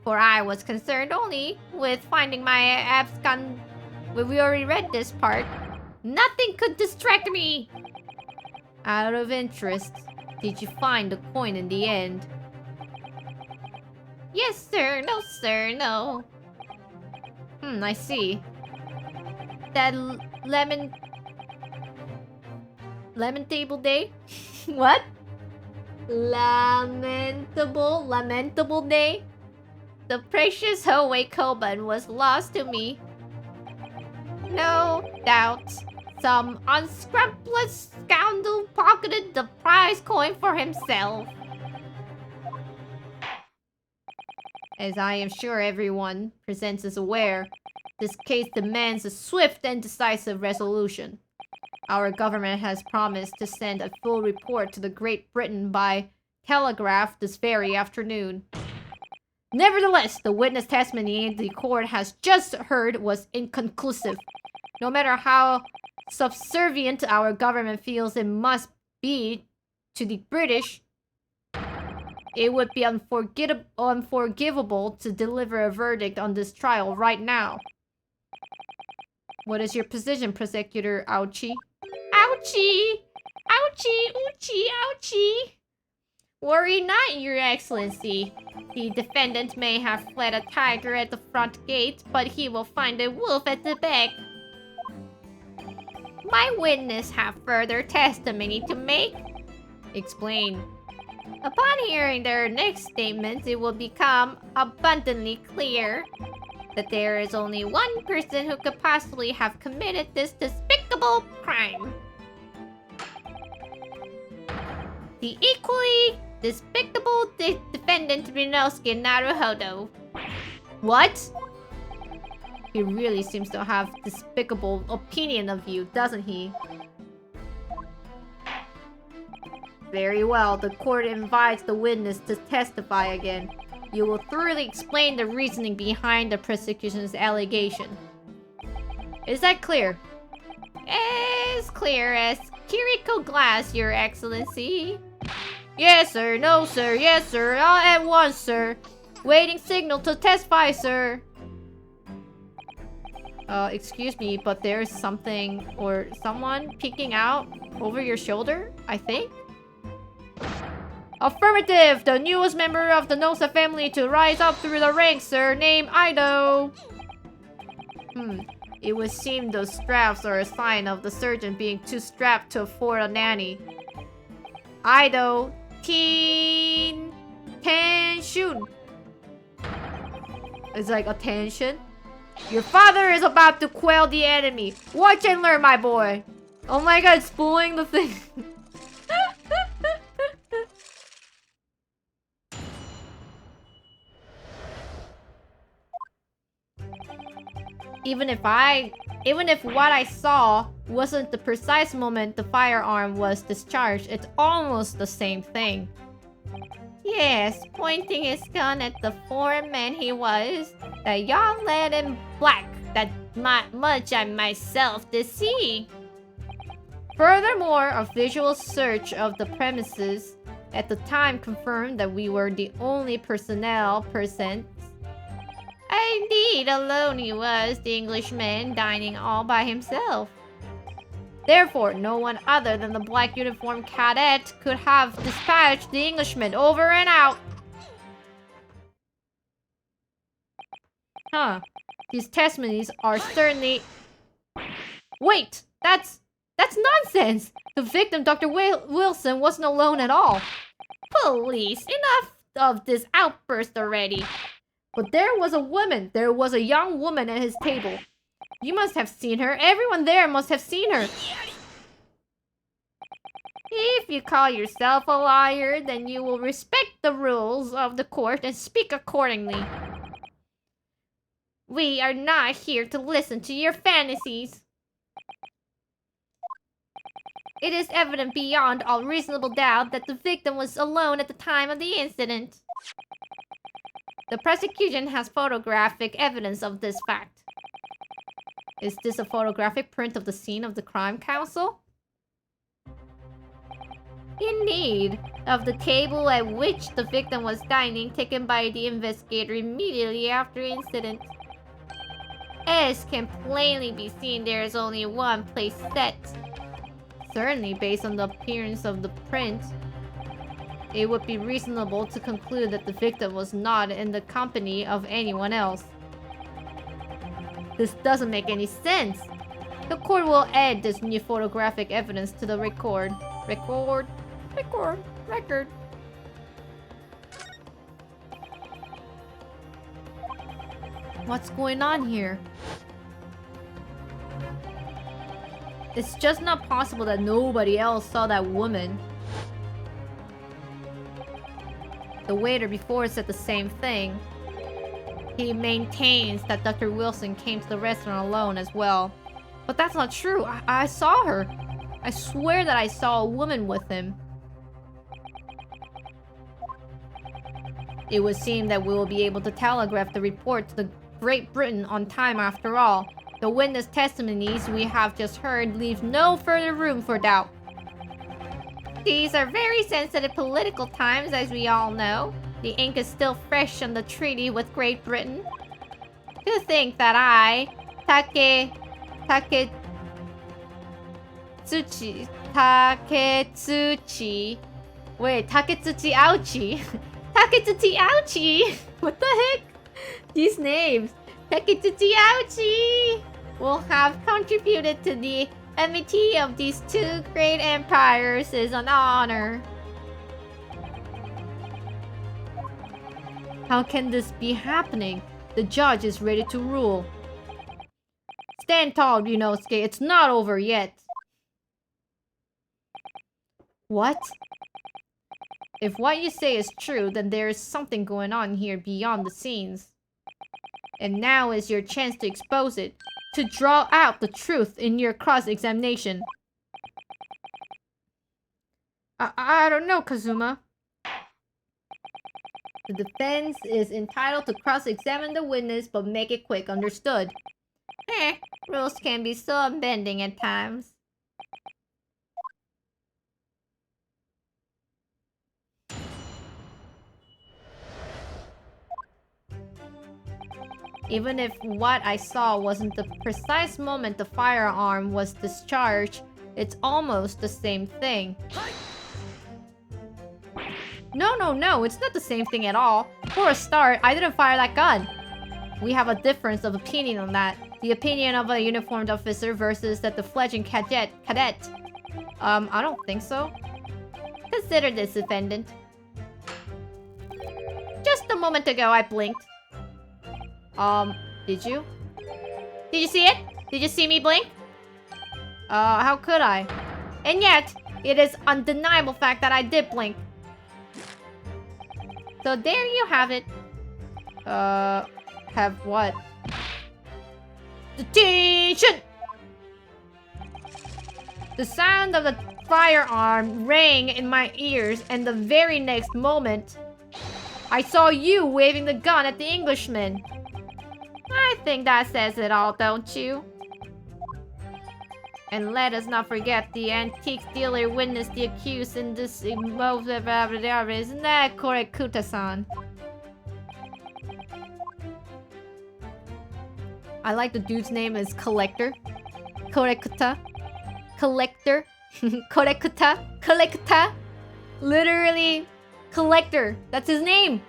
For I was concerned only with finding my abscond. We already read this part. Nothing could distract me. Out of interest, did you find the coin in the end? Yes, sir. No, sir. No. I see. That lemon table day? What? Lamentable day? The precious Hoei Koban was lost to me. No doubt, some unscrupulous scoundrel pocketed the prize coin for himself. As I am sure everyone present is aware, this case demands a swift and decisive resolution. Our government has promised to send a full report to the Great Britain by telegraph this very afternoon. Nevertheless, the witness testimony the court has just heard was inconclusive. No matter how subservient our government feels it must be to the British, it would be unforgivable to deliver a verdict on this trial right now. What is your position, Prosecutor Ouchie? Ouchie! Ouchie! Ouchie! Ouchie! Worry not, Your Excellency. The defendant may have fled a tiger at the front gate, but he will find a wolf at the back. My witness have further testimony to make. Explain. Upon hearing their next statements, it will become abundantly clear that there is only one person who could possibly have committed this despicable crime. The equally despicable defendant Rinosuke Naruhodo. What? He really seems to have despicable opinion of you, doesn't he? Very well, the court invites the witness to testify again. You will thoroughly explain the reasoning behind the prosecution's allegation. Is that clear? As clear as Kiriko glass, Your Excellency. Yes, sir. No, sir. Yes, sir. All at once, sir. Waiting signal to testify, sir. Excuse me, but there's something or someone peeking out over your shoulder, I think? Affirmative! The newest member of the Nosa family to rise up through the ranks, sir. Name Ido. It would seem those straps are a sign of the surgeon being too strapped to afford a nanny. Ido. Teen... Tenshun. It's like attention. Your father is about to quell the enemy. Watch and learn, my boy. Oh my god, spooling the thing. Even if what I saw wasn't the precise moment the firearm was discharged, it's almost the same thing. Yes, pointing his gun at the foreign man he was, that young lad in black, that much I myself did see. Furthermore, a visual search of the premises at the time confirmed that we were the only personnel present. Indeed, alone he was, the Englishman, dining all by himself. Therefore, no one other than the black uniformed cadet could have dispatched the Englishman over and out. Huh. These testimonies are certainly... Wait! That's nonsense! The victim, Dr. Wilson, wasn't alone at all. Police! Enough of this outburst already. But there was a woman. There was a young woman at his table. You must have seen her. Everyone there must have seen her. If you call yourself a liar, then you will respect the rules of the court and speak accordingly. We are not here to listen to your fantasies. It is evident beyond all reasonable doubt that the victim was alone at the time of the incident. The prosecution has photographic evidence of this fact. Is this a photographic print of the scene of the crime council? Indeed, of the table at which the victim was dining, taken by the investigator immediately after incident. As can plainly be seen, there is only one place set. Certainly, based on the appearance of the print, it would be reasonable to conclude that the victim was not in the company of anyone else. This doesn't make any sense. The court will add this new photographic evidence to the record. Record. What's going on here? It's just not possible that nobody else saw that woman. The waiter before said the same thing. He maintains that Dr. Wilson came to the restaurant alone as well. But that's not true. I saw her. I swear that I saw a woman with him. It would seem that we will be able to telegraph the report to the Great Britain on time after all. The witness testimonies we have just heard leave no further room for doubt. These are very sensitive political times, as we all know. The ink is still fresh on the treaty with Great Britain. To think that I, Taketsuchi Ouchie. Taketsuchi Ouchie! What the heck? These names. Taketsuchi Ouchie will have contributed to the enmity of these two great empires is an honor. How can this be happening? The judge is ready to rule. Stand tall, Ryunosuke. It's not over yet. What? If what you say is true, then there is something going on here beyond the scenes. And now is your chance to expose it. To draw out the truth in your cross-examination. I don't know, Kazuma. The defense is entitled to cross-examine the witness, but make it quick, understood? Rules can be so unbending at times. Even if what I saw wasn't the precise moment the firearm was discharged, it's almost the same thing. No, it's not the same thing at all. For a start, I didn't fire that gun. We have a difference of opinion on that. The opinion of a uniformed officer versus that the fledgling cadet. I don't think so. Consider this, defendant. Just a moment ago, I blinked. Did you? Did you see it? Did you see me blink? How could I? And yet, it is undeniable fact that I did blink. So there you have it. Have what? Attention! The sound of the firearm rang in my ears, and the very next moment, I saw you waving the gun at the Englishman. I think that says it all, don't you? And let us not forget the antique dealer witnessed the accused in this emotive... Isn't that correct, Kuta-san? I like the dude's name is Collector. Korekuta. Collector. Korekuta. Collecta. Literally, Collector. That's his name.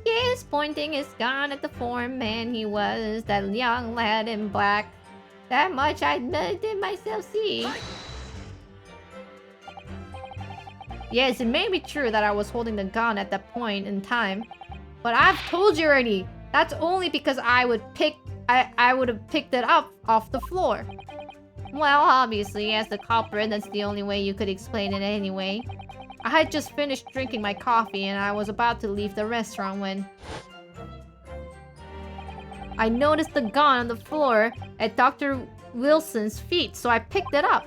He is pointing his gun at the foreman. He was that young lad in black. That much I did myself see. Yes, it may be true that I was holding the gun at that point in time. But I've told you already. That's only because I would have picked it up off the floor. Well, obviously, as the culprit, that's the only way you could explain it anyway. I had just finished drinking my coffee and I was about to leave the restaurant when... I noticed the gun on the floor at Dr. Wilson's feet, so I picked it up.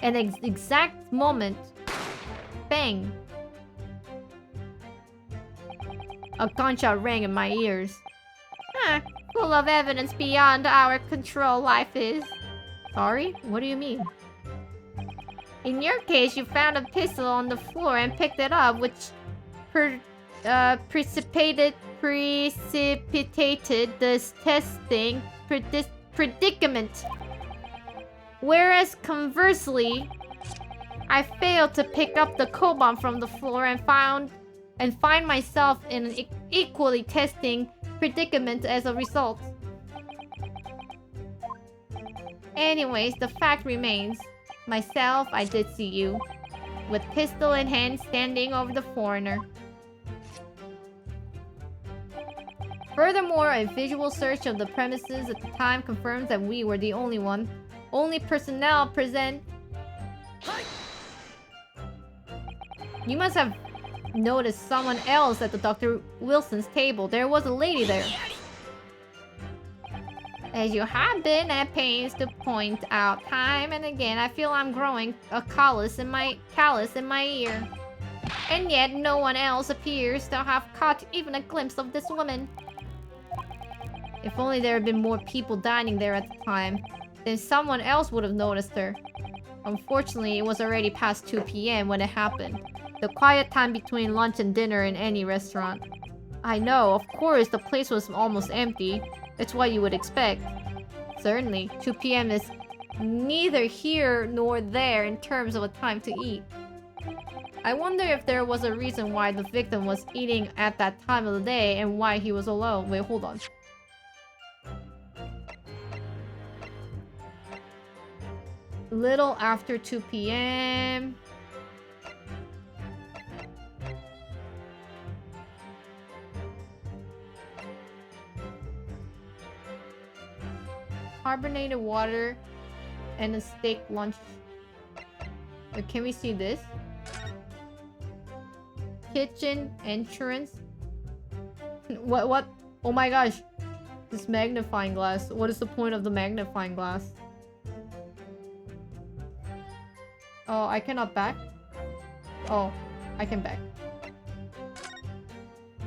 And at the exact moment, bang, a gunshot rang in my ears. Full of evidence beyond our control, life is. Sorry? What do you mean? In your case, you found a pistol on the floor and picked it up, which precipitated this testing predicament. Whereas conversely, I failed to pick up the coal bomb from the floor and find myself in an equally testing predicament as a result. Anyways, the fact remains. Myself, I did see you, with pistol in hand, standing over the foreigner. Furthermore, a visual search of the premises at the time confirms that we were the only personnel present. You must have noticed someone else at the Dr. Wilson's table. There was a lady there. As you have been at pains to point out time and again, I feel I'm growing a callus in my ear. And yet, no one else appears to have caught even a glimpse of this woman. If only there had been more people dining there at the time, then someone else would have noticed her. Unfortunately, it was already past 2 p.m. when it happened. The quiet time between lunch and dinner in any restaurant. I know, of course, the place was almost empty. It's what you would expect. Certainly, 2 p.m. is neither here nor there in terms of a time to eat. I wonder if there was a reason why the victim was eating at that time of the day and why he was alone. Wait, hold on. Little after 2 p.m. Carbonated water and a steak lunch. Can we see this? Kitchen entrance. What? Oh my gosh. This magnifying glass. What is the point of the magnifying glass? Oh, I cannot back? Oh, I can back.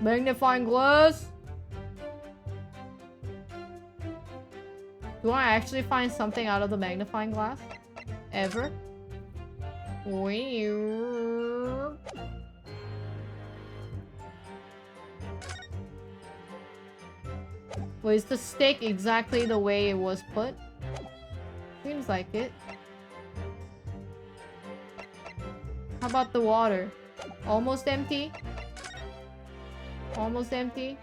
Magnifying glass? Do I actually find something out of the magnifying glass? Ever? Weird. Wait, is the steak exactly the way it was put? Seems like it. How about the water? Almost empty? Almost empty?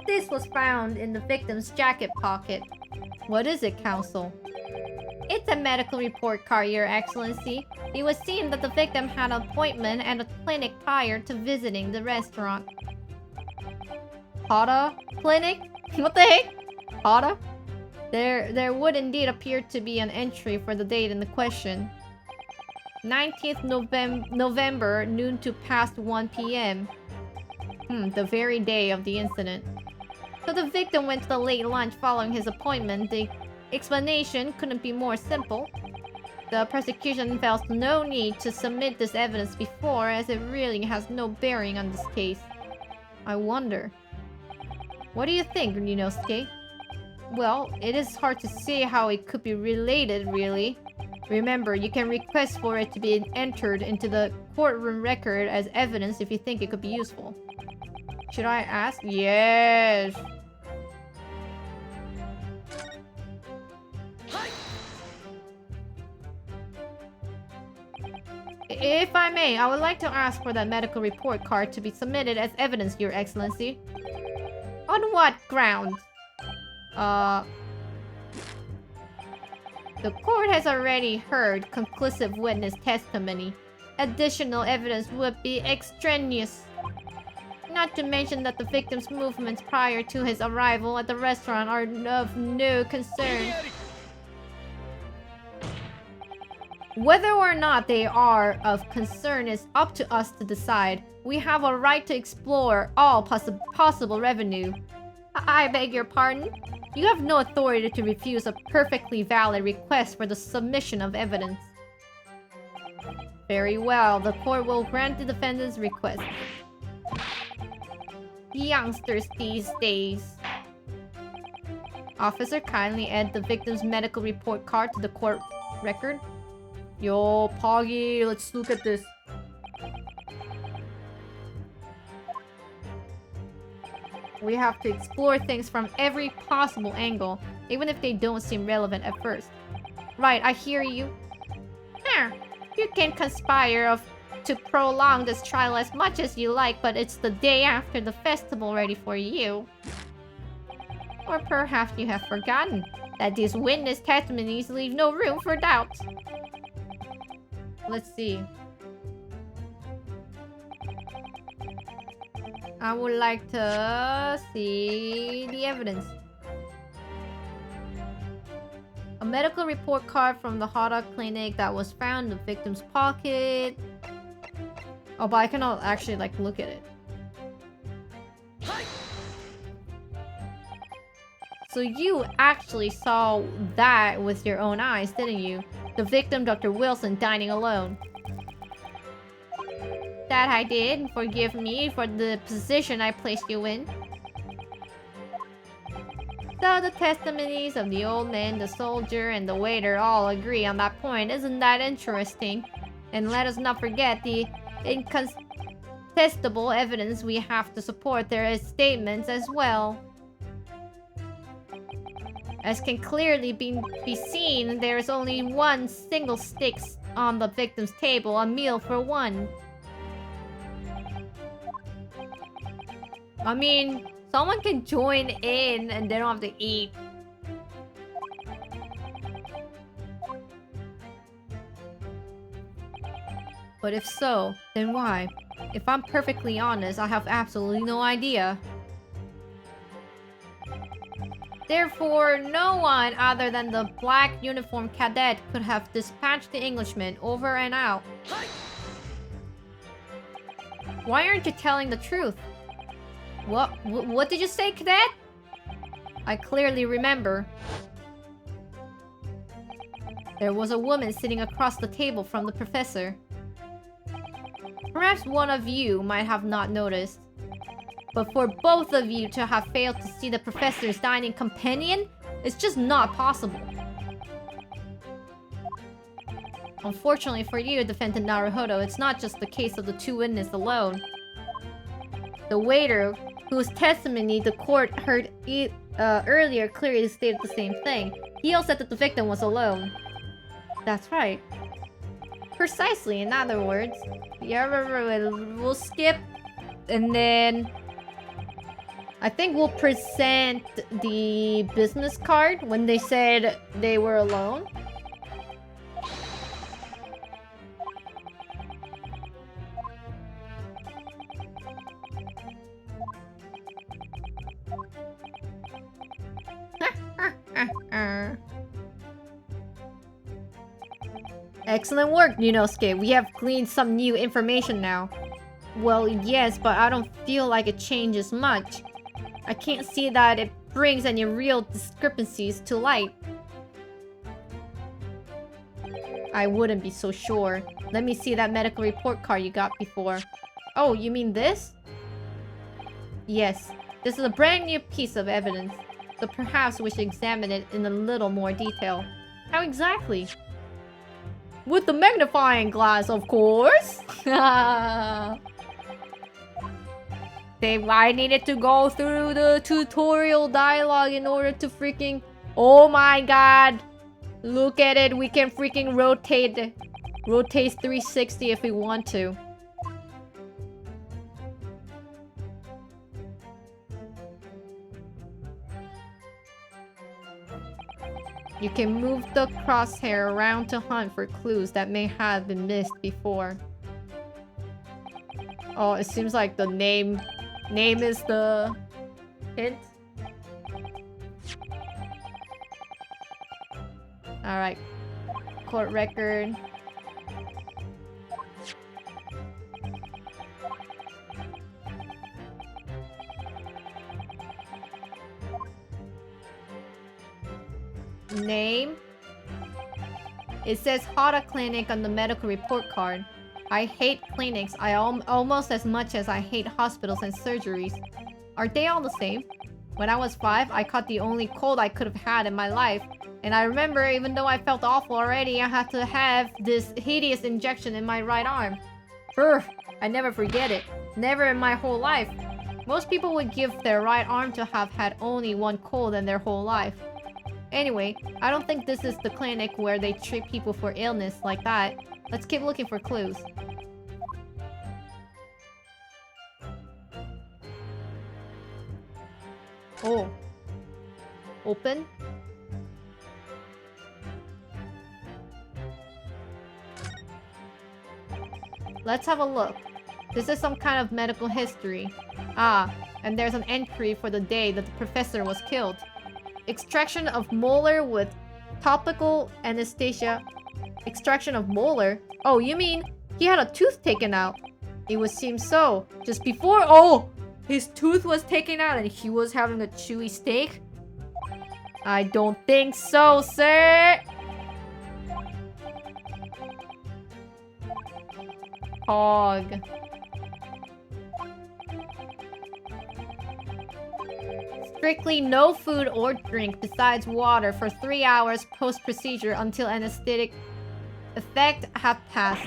This was found in the victim's jacket pocket. What is it, Counsel? It's a medical report card, Your Excellency. It was seen that the victim had an appointment at a clinic prior to visiting the restaurant. Hada Clinic? What the heck? Hada? There would indeed appear to be an entry for the date in the question. 19th November, noon to past 1 p.m. The very day of the incident. So the victim went to the late lunch following his appointment. The explanation couldn't be more simple. The prosecution felt no need to submit this evidence before, as it really has no bearing on this case. I wonder. What do you think, Ryunosuke? Well, it is hard to say how it could be related, really. Remember, you can request for it to be entered into the courtroom record as evidence if you think it could be useful. Should I ask? Yes! If I may, I would like to ask for that medical report card to be submitted as evidence, Your Excellency. On what ground? The court has already heard conclusive witness testimony. Additional evidence would be extraneous. Not to mention that the victim's movements prior to his arrival at the restaurant are of no concern. Whether or not they are of concern is up to us to decide. We have a right to explore all possible revenue. I beg your pardon? You have no authority to refuse a perfectly valid request for the submission of evidence. Very well, the court will grant the defendant's request. Youngsters these days. Officer, kindly add the victim's medical report card to the court record. Yo, Poggy, let's look at this. We have to explore things from every possible angle, even if they don't seem relevant at first. Right, I hear you. You can conspire to prolong this trial as much as you like, but it's the day after the festival ready for you. Or perhaps you have forgotten that these witness testimonies leave no room for doubt. Let's see. I would like to see the evidence. A medical report card from the hot dog clinic that was found in the victim's pocket. Oh, but I cannot actually, like, look at it. So you actually saw that with your own eyes, didn't you? The victim, Dr. Wilson, dining alone. That I did. Forgive me for the position I placed you in. So the testimonies of the old man, the soldier, and the waiter all agree on that point. Isn't that interesting? And let us not forget the incontestable evidence we have to support their statements as well. As can clearly be seen, there is only one single stick on the victim's table, a meal for one. I mean, someone can join in and they don't have to eat. But if so, then why? If I'm perfectly honest, I have absolutely no idea. Therefore, no one other than the black uniformed cadet could have dispatched the Englishman over and out. Why aren't you telling the truth? What did you say, cadet? I clearly remember. There was a woman sitting across the table from the professor. Perhaps one of you might have not noticed. But for both of you to have failed to see the professor's dining companion, it's just not possible. Unfortunately for you, Defendant Naruhodo, it's not just the case of the two witnesses alone. The waiter, whose testimony the court heard earlier, clearly stated the same thing. He also said that the victim was alone. That's right. Precisely, in other words. Yeah, we'll skip, and then I think we'll present the business card when they said they were alone. Excellent work, Yunosuke. We have gleaned some new information now. Well, yes, but I don't feel like it changes much. I can't see that it brings any real discrepancies to light. I wouldn't be so sure. Let me see that medical report card you got before. Oh, you mean this? Yes, this is a brand new piece of evidence. So perhaps we should examine it in a little more detail. How exactly? With the magnifying glass, of course! I needed to go through the tutorial dialogue in order to freaking... Oh my god! Look at it, we can freaking rotate 360 if we want to. You can move the crosshair around to hunt for clues that may have been missed before. Oh, it seems like the name is the hint. Alright. Court record. Name. It says Hara Clinic on the medical report card. I hate clinics almost as much as I hate hospitals and surgeries. Are they all the same? When I was 5, I caught the only cold I could have had in my life. And I remember, even though I felt awful already, I had to have this hideous injection in my right arm. Brr, I never forget it. Never in my whole life. Most people would give their right arm to have had only one cold in their whole life. Anyway, I don't think this is the clinic where they treat people for illness like that. Let's keep looking for clues. Oh. Open? Let's have a look. This is some kind of medical history. Ah, and there's an entry for the day that the professor was killed. Extraction of molar with topical anesthesia. Extraction of molar? Oh, you mean he had a tooth taken out? It would seem so. Just before— oh! His tooth was taken out and he was having a chewy steak? I don't think so, sir! Hog. Strictly no food or drink besides water for 3 hours post-procedure until anesthetic effect have passed.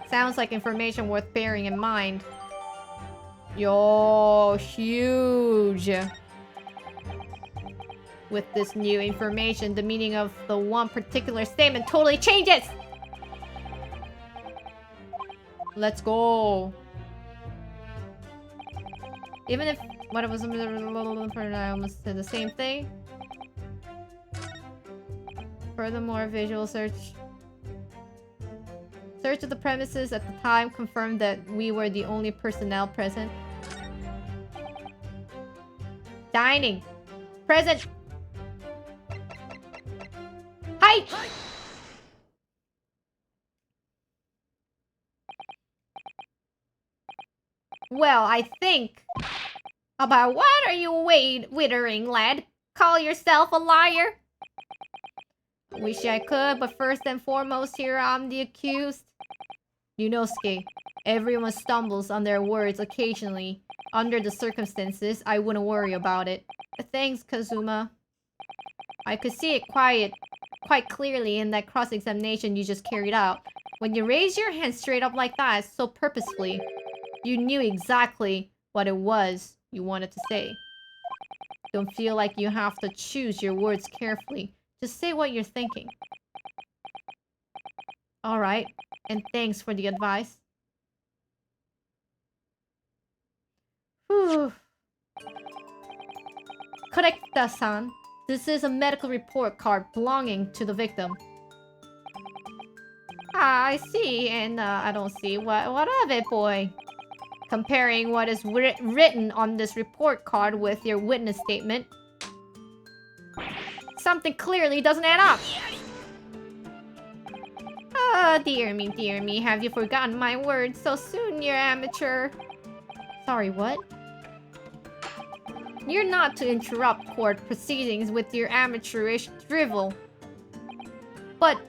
Sounds like information worth bearing in mind. Yo, huge. With this new information, the meaning of the one particular statement totally changes! Let's go. Even if what it was, I almost said the same thing. Furthermore, visual search. Search of the premises at the time confirmed that we were the only personnel present. Dining. Present. Height. Well, I think... About what are you wittering, lad? Call yourself a liar? Wish I could, but first and foremost here, I'm the accused. Yunosuke, everyone stumbles on their words occasionally. Under the circumstances, I wouldn't worry about it. Thanks, Kazuma. I could see it quite clearly in that cross-examination you just carried out. When you raise your hand straight up like that, so purposefully, you knew exactly what it was you wanted to say. Don't feel like you have to choose your words carefully. Just say what you're thinking. Alright, and thanks for the advice. Whew. Correcta-san. This is a medical report card belonging to the victim. Ah, I see, and I don't see. What of it, boy? Comparing what is written on this report card with your witness statement, something clearly doesn't add up. Oh, dear me, have you forgotten my words so soon, you amateur? Sorry, what? You're not to interrupt court proceedings with your amateurish drivel. But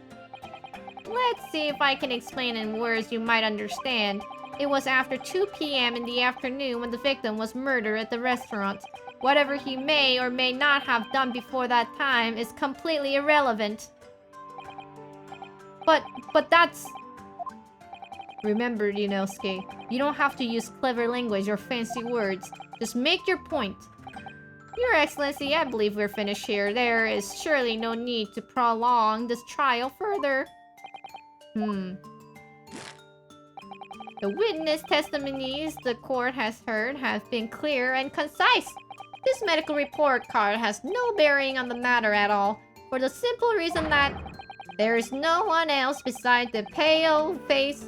let's see if I can explain in words you might understand. It was after 2 p.m. in the afternoon when the victim was murdered at the restaurant. Whatever he may or may not have done before that time is completely irrelevant. But that's... Remember, Yunosuke, you don't have to use clever language or fancy words. Just make your point. Your Excellency, I believe we're finished here. There is surely no need to prolong this trial further. The witness testimonies the court has heard have been clear and concise. This medical report card has no bearing on the matter at all, for the simple reason that there is no one else beside the pale face.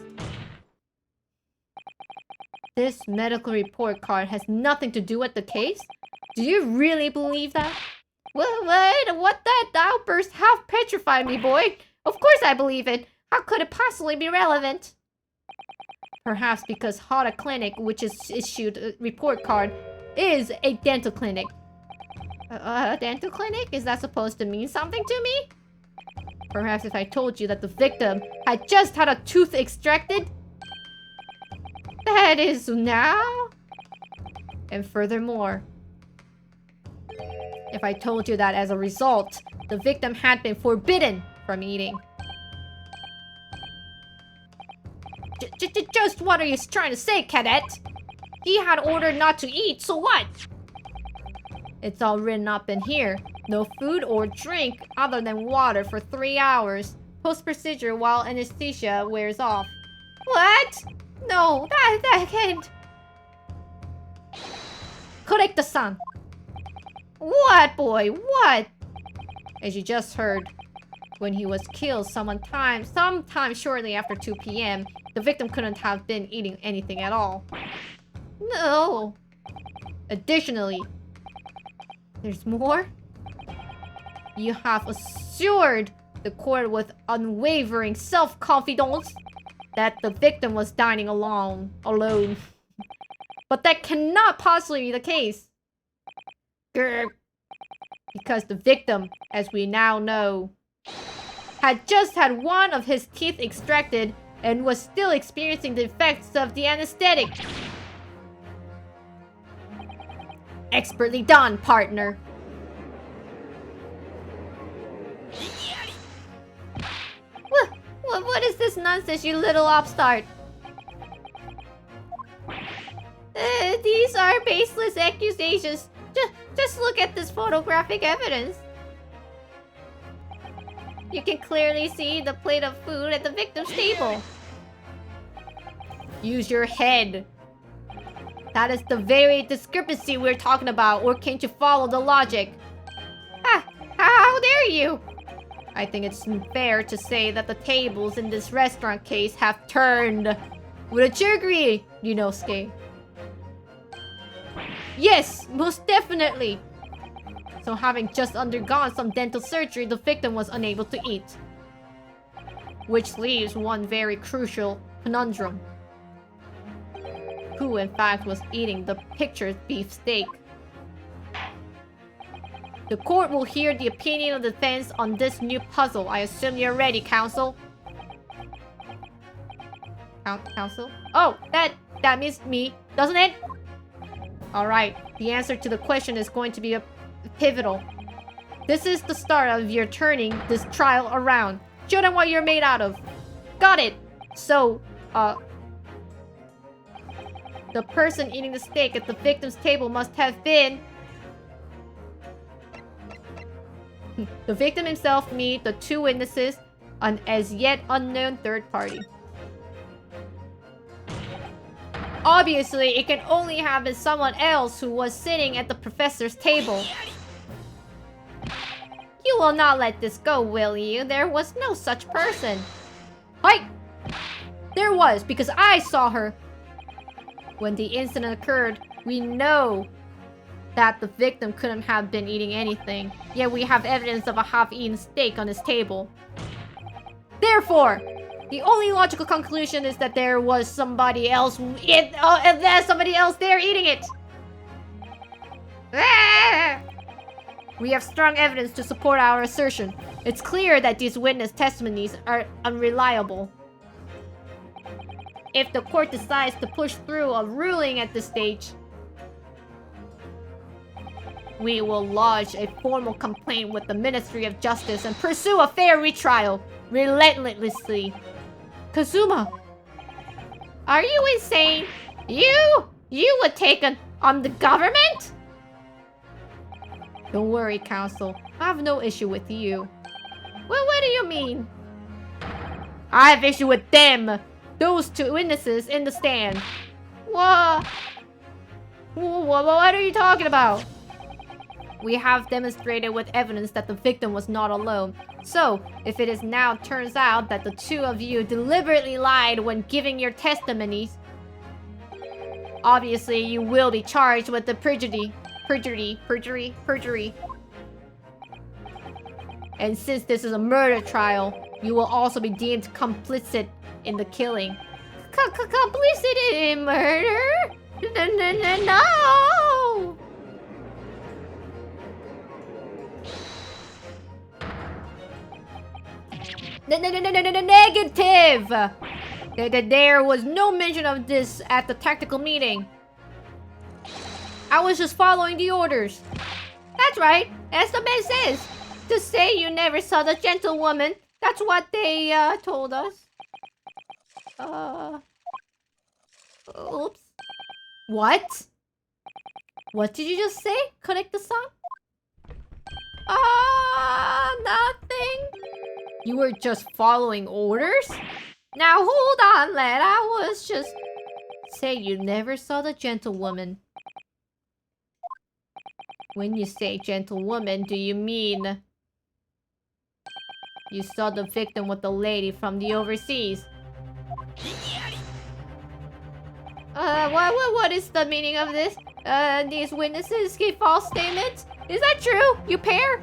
This medical report card has nothing to do with the case? Do you really believe that? What that outburst half petrified me, boy. Of course I believe it. How could it possibly be relevant? Perhaps because Hara Clinic, which is issued a report card, is a dental clinic. A dental clinic? Is that supposed to mean something to me? Perhaps if I told you that the victim had just had a tooth extracted? That is now? And furthermore, if I told you that as a result, the victim had been forbidden from eating. Just what are you trying to say, cadet? He had ordered not to eat, so what? It's all written up in here. No food or drink other than water for 3 hours. Post-procedure while anesthesia wears off. What? No, that can't. Correct-san. What, boy? What? As you just heard, when he was killed sometime shortly after 2 p.m., the victim couldn't have been eating anything at all. No. Additionally, there's more? You have assured the court with unwavering self-confidence that the victim was dining alone. But that cannot possibly be the case. Grr. Because the victim, as we now know, had just had one of his teeth extracted and was still experiencing the effects of the anesthetic. Expertly done, partner. What is this nonsense, you little upstart? These are baseless accusations. Just look at this photographic evidence. You can clearly see the plate of food at the victim's table. Use your head. That is the very discrepancy we're talking about, or can't you follow the logic? How dare you? I think it's fair to say that the tables in this restaurant case have turned. Wouldn't you agree, Yunosuke? Yes, most definitely. So having just undergone some dental surgery, the victim was unable to eat. Which leaves one very crucial conundrum. Who in fact was eating the pictured beefsteak? The court will hear the opinion of the defense on this new puzzle. I assume you're ready, counsel. Counsel? Oh, that means me, doesn't it? Alright, the answer to the question is going to be pivotal. This is the start of your turning this trial around. Show them what you're made out of. Got it! So, the person eating the steak at the victim's table must have been the victim himself, me, the 2 witnesses, an as yet unknown third party. Obviously, it can only have been someone else who was sitting at the professor's table. You will not let this go, will you? There was no such person. Hi! There was, because I saw her. When the incident occurred, we know that the victim couldn't have been eating anything. Yet we have evidence of a half-eaten steak on his table. Therefore, the only logical conclusion is that there was somebody else and there's somebody else there eating it. We have strong evidence to support our assertion. It's clear that these witness testimonies are unreliable. If the court decides to push through a ruling at this stage, we will lodge a formal complaint with the Ministry of Justice and pursue a fair retrial, relentlessly. Kazuma, are you insane? You would take on the government? Don't worry, counsel. I have no issue with you. Well, what do you mean? I have issue with them. Those 2 witnesses in the stand. What are you talking about? We have demonstrated with evidence that the victim was not alone. So, if it is now turns out that the 2 of you deliberately lied when giving your testimonies, obviously you will be charged with the perjury. And since this is a murder trial, you will also be deemed complicit in the killing. Complicit in murder? No! Negative! There was no mention of this at the tactical meeting. I was just following the orders. That's right. As the man says. To say you never saw the gentlewoman. That's what they told us. Oops. What? What did you just say? Connect the song? Nothing. You were just following orders? Now hold on, lad. I was just... Say you never saw the gentlewoman. When you say gentlewoman, do you mean... You saw the victim with the lady from the overseas? What is the meaning of this? These witnesses gave false statements? Is that true, you pair?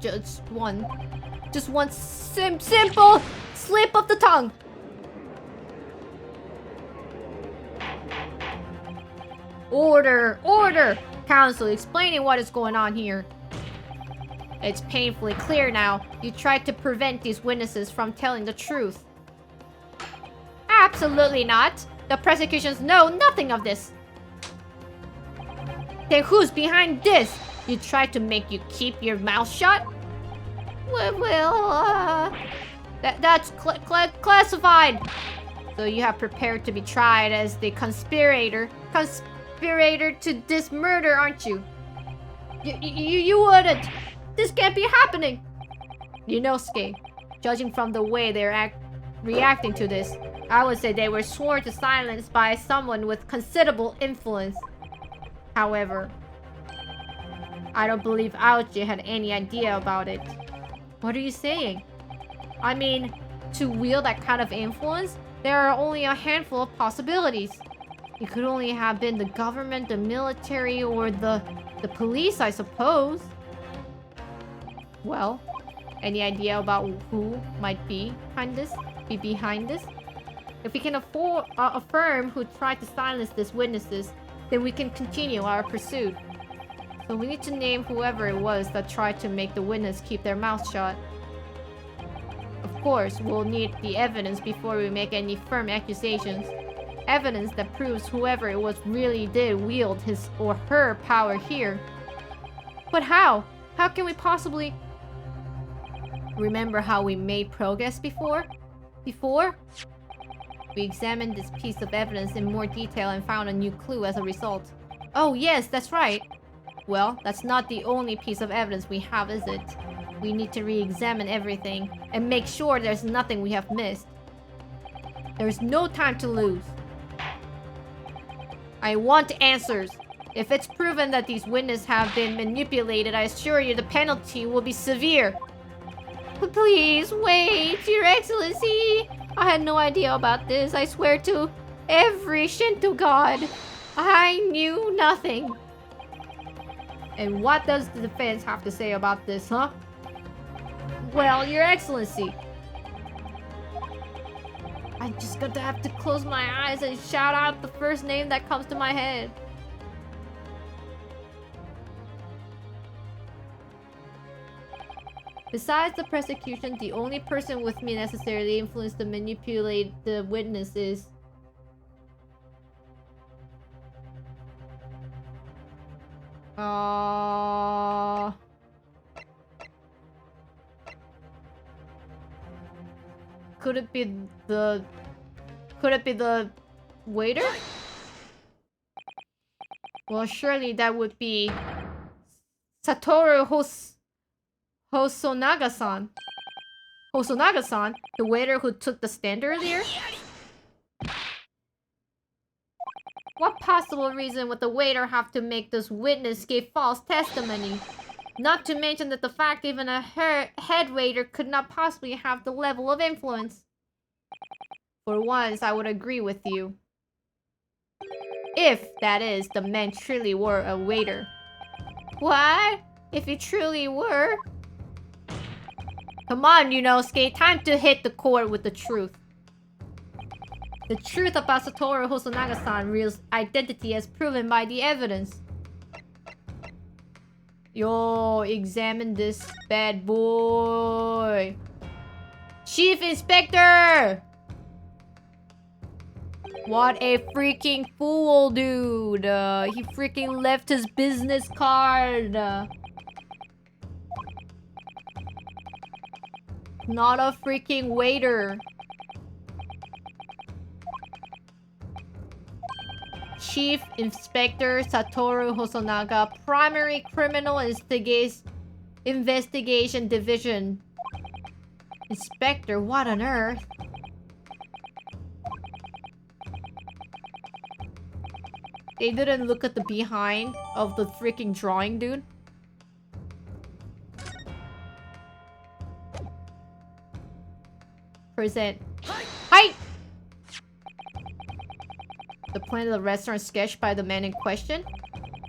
Just one simple slip of the tongue. Order! Counsel, explaining what is going on here. It's painfully clear now. You tried to prevent these witnesses from telling the truth. Absolutely not. The prosecutions know nothing of this. Then who's behind this? You tried to make you keep your mouth shut? That's classified. So you have prepared to be tried as the conspirator to this murder, aren't you? You wouldn't. This can't be happening. You know, Skate, judging from the way they're reacting to this, I would say they were sworn to silence by someone with considerable influence. However, I don't believe Aoji had any idea about it. What are you saying? I mean, to wield that kind of influence, there are only a handful of possibilities. It could only have been the government, the military, or the police, I suppose. Well, any idea about who might be behind this? If we can affirm who tried to silence these witnesses, then we can continue our pursuit. So we need to name whoever it was that tried to make the witness keep their mouth shut. Of course, we'll need the evidence before we make any firm accusations. Evidence that proves whoever it was really did wield his or her power here. But how? How can we possibly... Remember how we made progress before? We examined this piece of evidence in more detail and found a new clue as a result. Oh yes, that's right. Well, that's not the only piece of evidence we have, is it? We need to re-examine everything and make sure there's nothing we have missed. There's no time to lose. I want answers. If it's proven that these witnesses have been manipulated, I assure you the penalty will be severe. But please, wait, Your Excellency. I had no idea about this. I swear to every Shinto god. I knew nothing. And what does the defense have to say about this, huh? Well, Your Excellency. I'm just going to have to close my eyes and shout out the first name that comes to my head. Besides the prosecution, the only person with me necessarily influenced to manipulate the witnesses. Could it be the waiter? Well, surely that would be Satoru Hosonaga-san. Hosonaga-san? The waiter who took the stand earlier? What possible reason would the waiter have to make this witness give false testimony? Not to mention that the fact even a head waiter could not possibly have the level of influence. For once, I would agree with you. If, that is, the man truly were a waiter. What? If he truly were? Come on, Yunosuke, time to hit the court with the truth. The truth about Satoru Hosonaga-san's real identity as proven by the evidence. Yo, examine this bad boy. Chief Inspector! What a freaking fool, dude. He freaking left his business card. Not a freaking waiter. Chief Inspector Satoru Hosonaga, Primary Criminal Investigation Division. Inspector, what on earth? They didn't look at the behind of the freaking drawing, dude. Present. Hi! The plan of the restaurant sketched by the man in question?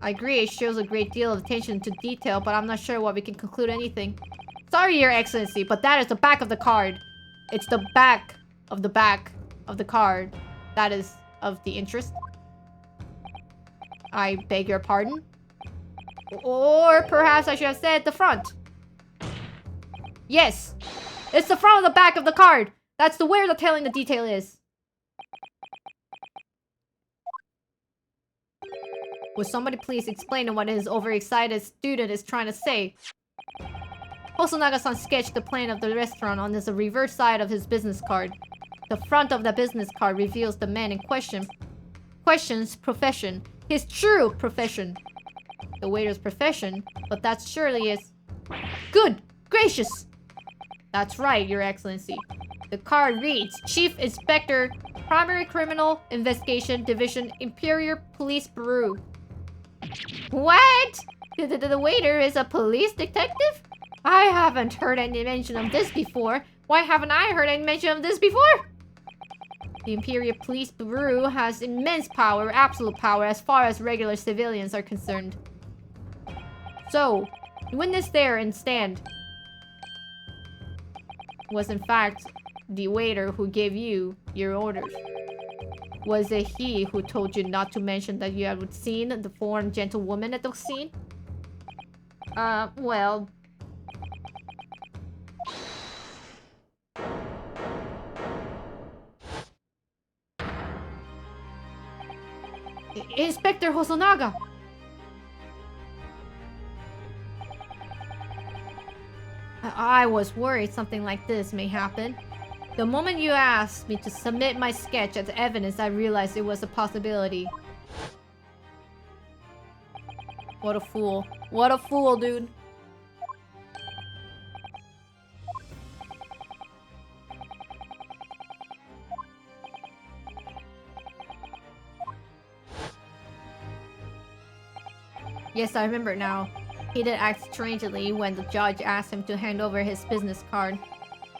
I agree, it shows a great deal of attention to detail, but I'm not sure what we can conclude anything. Sorry, Your Excellency, but that is the back of the card. It's the back of the card. That is of the interest. I beg your pardon? Or perhaps I should have said the front. Yes! It's the front of the back of the card! That's the where the telling the detail is. Would somebody please explain what his overexcited student is trying to say? Hosonaga-san sketched the plan of the restaurant on the reverse side of his business card. The front of the business card reveals the man in question's profession. His true profession. The waiter's profession, but that surely is... Good gracious! That's right, Your Excellency. The card reads, Chief Inspector, Primary Criminal Investigation Division, Imperial Police Bureau. What? The waiter is a police detective? I haven't heard any mention of this before. Why haven't I heard any mention of this before? The Imperial Police Bureau has immense power, absolute power, as far as regular civilians are concerned. So, witness there and stand. Was in fact the waiter who gave you your orders. Was it he who told you not to mention that you had seen the foreign gentlewoman at the scene? Well... Inspector Hosonaga! I was worried something like this may happen. The moment you asked me to submit my sketch as evidence, I realized it was a possibility. What a fool. What a fool, dude. Yes, I remember now. He did act strangely when the judge asked him to hand over his business card.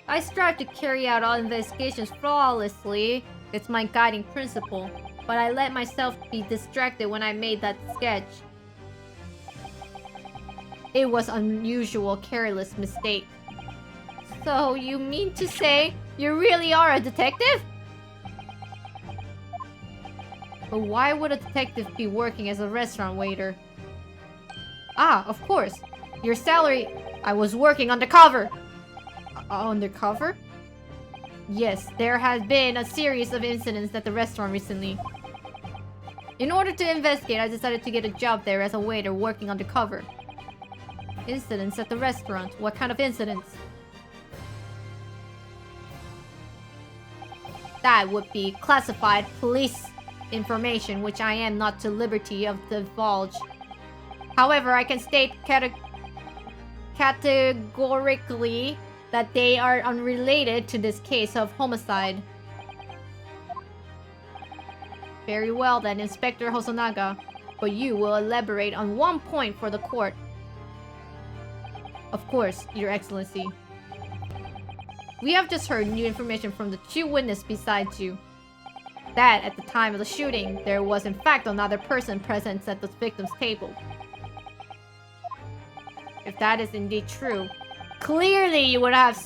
I strive to carry out all investigations flawlessly. It's my guiding principle. But I let myself be distracted when I made that sketch. It was unusual, careless mistake. So, you mean to say you really are a detective? But why would a detective be working as a restaurant waiter? Ah, of course. Your salary... I was working undercover. Undercover? Yes, there has been a series of incidents at the restaurant recently. In order to investigate, I decided to get a job there as a waiter working undercover. Incidents at the restaurant? What kind of incidents? That would be classified police information, which I am not to liberty of divulge. However, I can state categorically that they are unrelated to this case of homicide. Very well then, Inspector Hosonaga. But you will elaborate on one point for the court. Of course, Your Excellency. We have just heard new information from the two witnesses besides you. That at the time of the shooting, there was in fact another person present at the victim's table. If that is indeed true, clearly you would have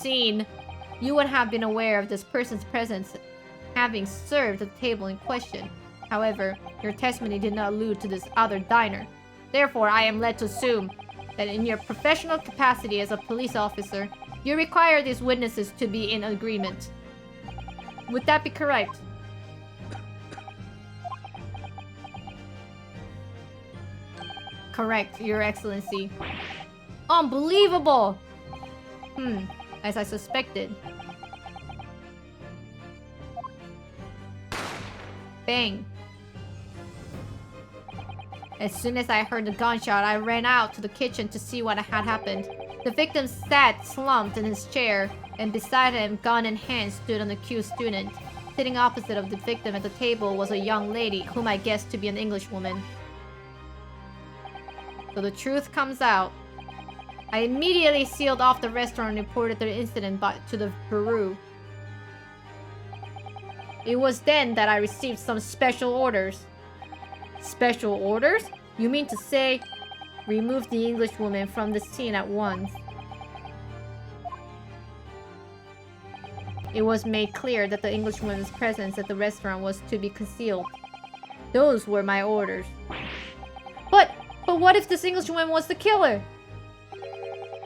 been aware of this person's presence having served at the table in question. However, your testimony did not allude to this other diner. Therefore, I am led to assume that in your professional capacity as a police officer, you require these witnesses to be in agreement. Would that be correct? Correct, Your Excellency. Unbelievable! As I suspected. Bang. As soon as I heard the gunshot, I ran out to the kitchen to see what had happened. The victim sat slumped in his chair, and beside him, gun in hand, stood an accused student. Sitting opposite of the victim at the table was a young lady, whom I guessed to be an Englishwoman. So the truth comes out. I immediately sealed off the restaurant and reported the incident to the bureau. It was then that I received some special orders. Special orders? You mean to say, remove the Englishwoman from the scene at once? It was made clear that the Englishwoman's presence at the restaurant was to be concealed. Those were my orders. But what if this Englishwoman was the killer?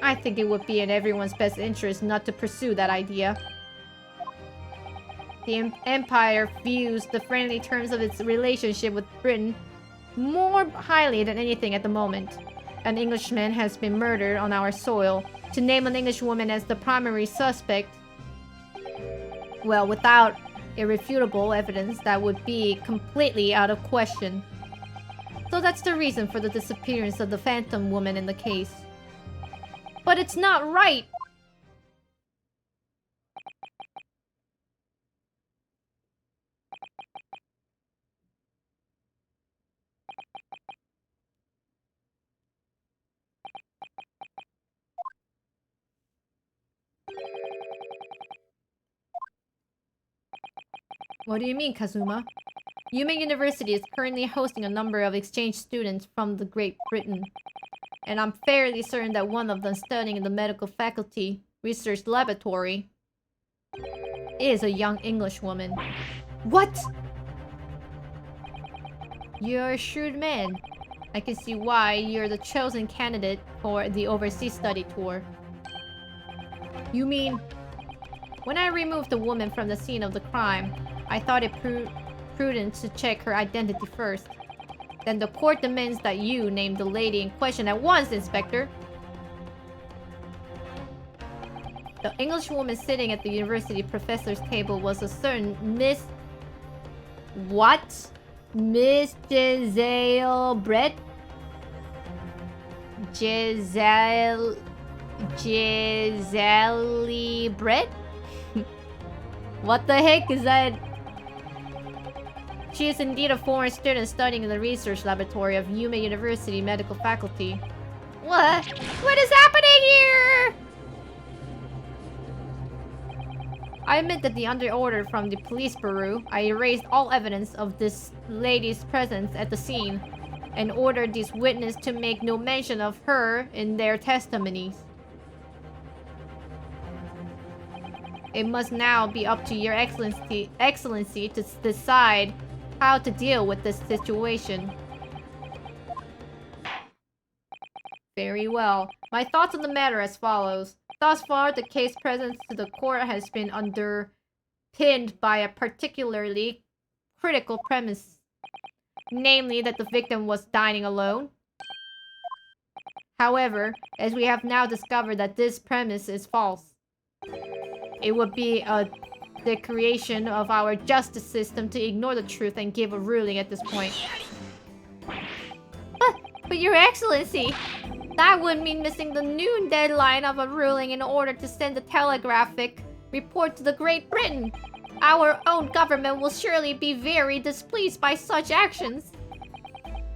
I think it would be in everyone's best interest not to pursue that idea. The Empire views the friendly terms of its relationship with Britain more highly than anything at the moment. An Englishman has been murdered on our soil. To name an Englishwoman as the primary suspect, well, without irrefutable evidence, that would be completely out of question. So that's the reason for the disappearance of the Phantom Woman in the case. But it's not right! What do you mean, Kazuma? Yuma University is currently hosting a number of exchange students from the Great Britain. And I'm fairly certain that one of them studying in the medical faculty research laboratory is a young Englishwoman. What? You're a shrewd man. I can see why you're the chosen candidate for the overseas study tour. You mean... When I removed the woman from the scene of the crime, I thought it prudent to check her identity first. Then the court demands that you name the lady in question at once, Inspector. The Englishwoman sitting at the university professor's table was a certain Miss... What? Miss Giselle Brett? Giselle Brett? What the heck is that? She is indeed a foreign student studying in the research laboratory of Yuma University Medical Faculty. What? What is happening here? I admit that under order from the police bureau, I erased all evidence of this lady's presence at the scene and ordered these witnesses to make no mention of her in their testimonies. It must now be up to Your Excellency to decide how to deal with this situation. Very well. My thoughts on the matter as follows. Thus far, the case present to the court has been underpinned by a particularly critical premise. Namely, that the victim was dining alone. However, as we have now discovered that this premise is false, it would be the creation of our justice system to ignore the truth and give a ruling at this point. But Your Excellency, that would mean missing the noon deadline of a ruling in order to send a telegraphic report to the Great Britain. Our own government will surely be very displeased by such actions.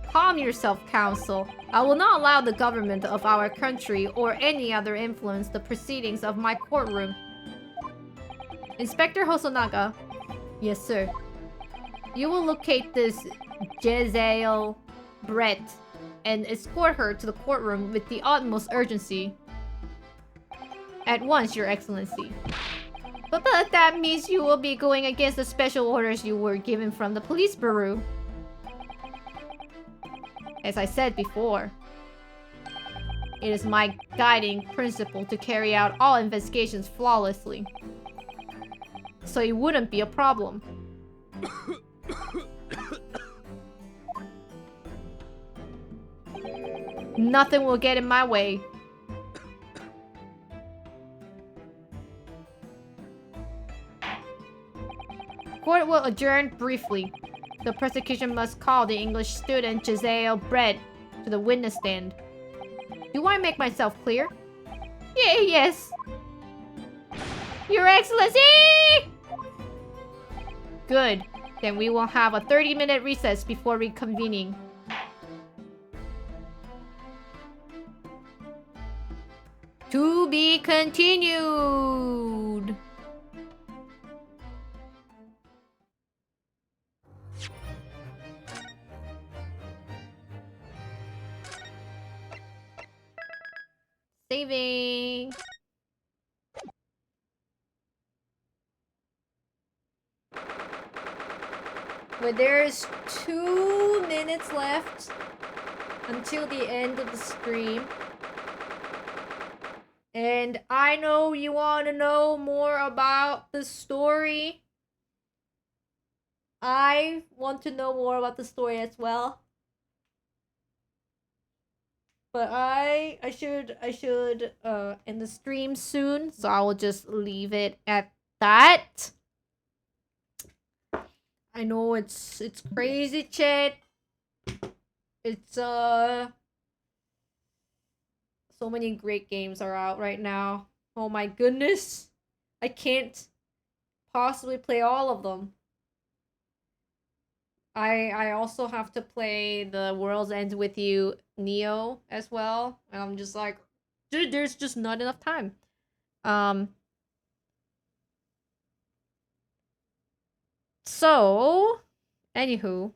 Calm yourself, Counsel. I will not allow the government of our country or any other influence the proceedings of my courtroom. Inspector Hosonaga. Yes, sir. You will locate this Giselle Brett and escort her to the courtroom with the utmost urgency. At once, Your Excellency. But that means you will be going against the special orders you were given from the police bureau. As I said before, It is my guiding principle to carry out all investigations flawlessly. So it wouldn't be a problem. Nothing will get in my way. Court will adjourn briefly. The prosecution must call the English student Giselle Brett to the witness stand. Do I make myself clear? Yeah, yes. Your Excellency! Good. Then we will have a 30-minute recess before reconvening. To be continued. Saving. But there's 2 minutes left until the end of the stream. And I know you want to know more about the story. I want to know more about the story as well. But I should end the stream soon, so I will just leave it at that. I know it's crazy, chat. It's so many great games are out right now. Oh my goodness. I can't possibly play all of them. I also have to play the World's End With You Neo as well. And I'm just like, dude, there's just not enough time. So, anywho,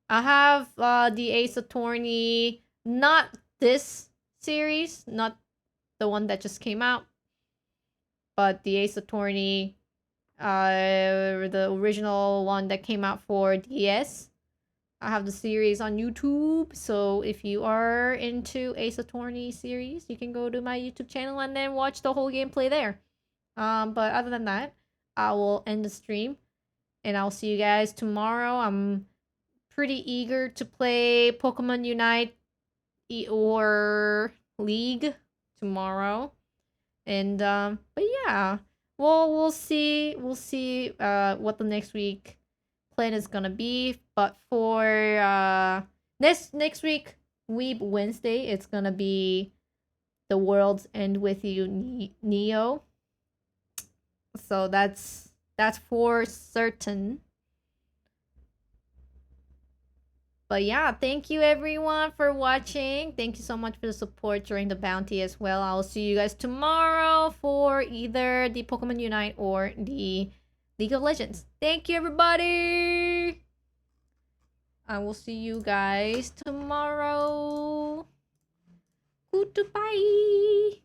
I have the Ace Attorney, not this series, not the one that just came out, but the Ace Attorney, the original one that came out for DS. I have the series on YouTube, so if you are into Ace Attorney series, you can go to my YouTube channel and then watch the whole gameplay there. But other than that, I will end the stream, and I'll see you guys tomorrow. I'm pretty eager to play Pokemon Unite or League tomorrow. And but yeah, we'll see what the next week plan is gonna be. But for next week, Weeb Wednesday, it's gonna be The World's End With You Neo. So that's for certain. But yeah, thank you everyone for watching. Thank you so much for the support during the bounty as well. I'll see you guys tomorrow for either the Pokemon Unite or the League of Legends. Thank you everybody! I will see you guys tomorrow. Goodbye!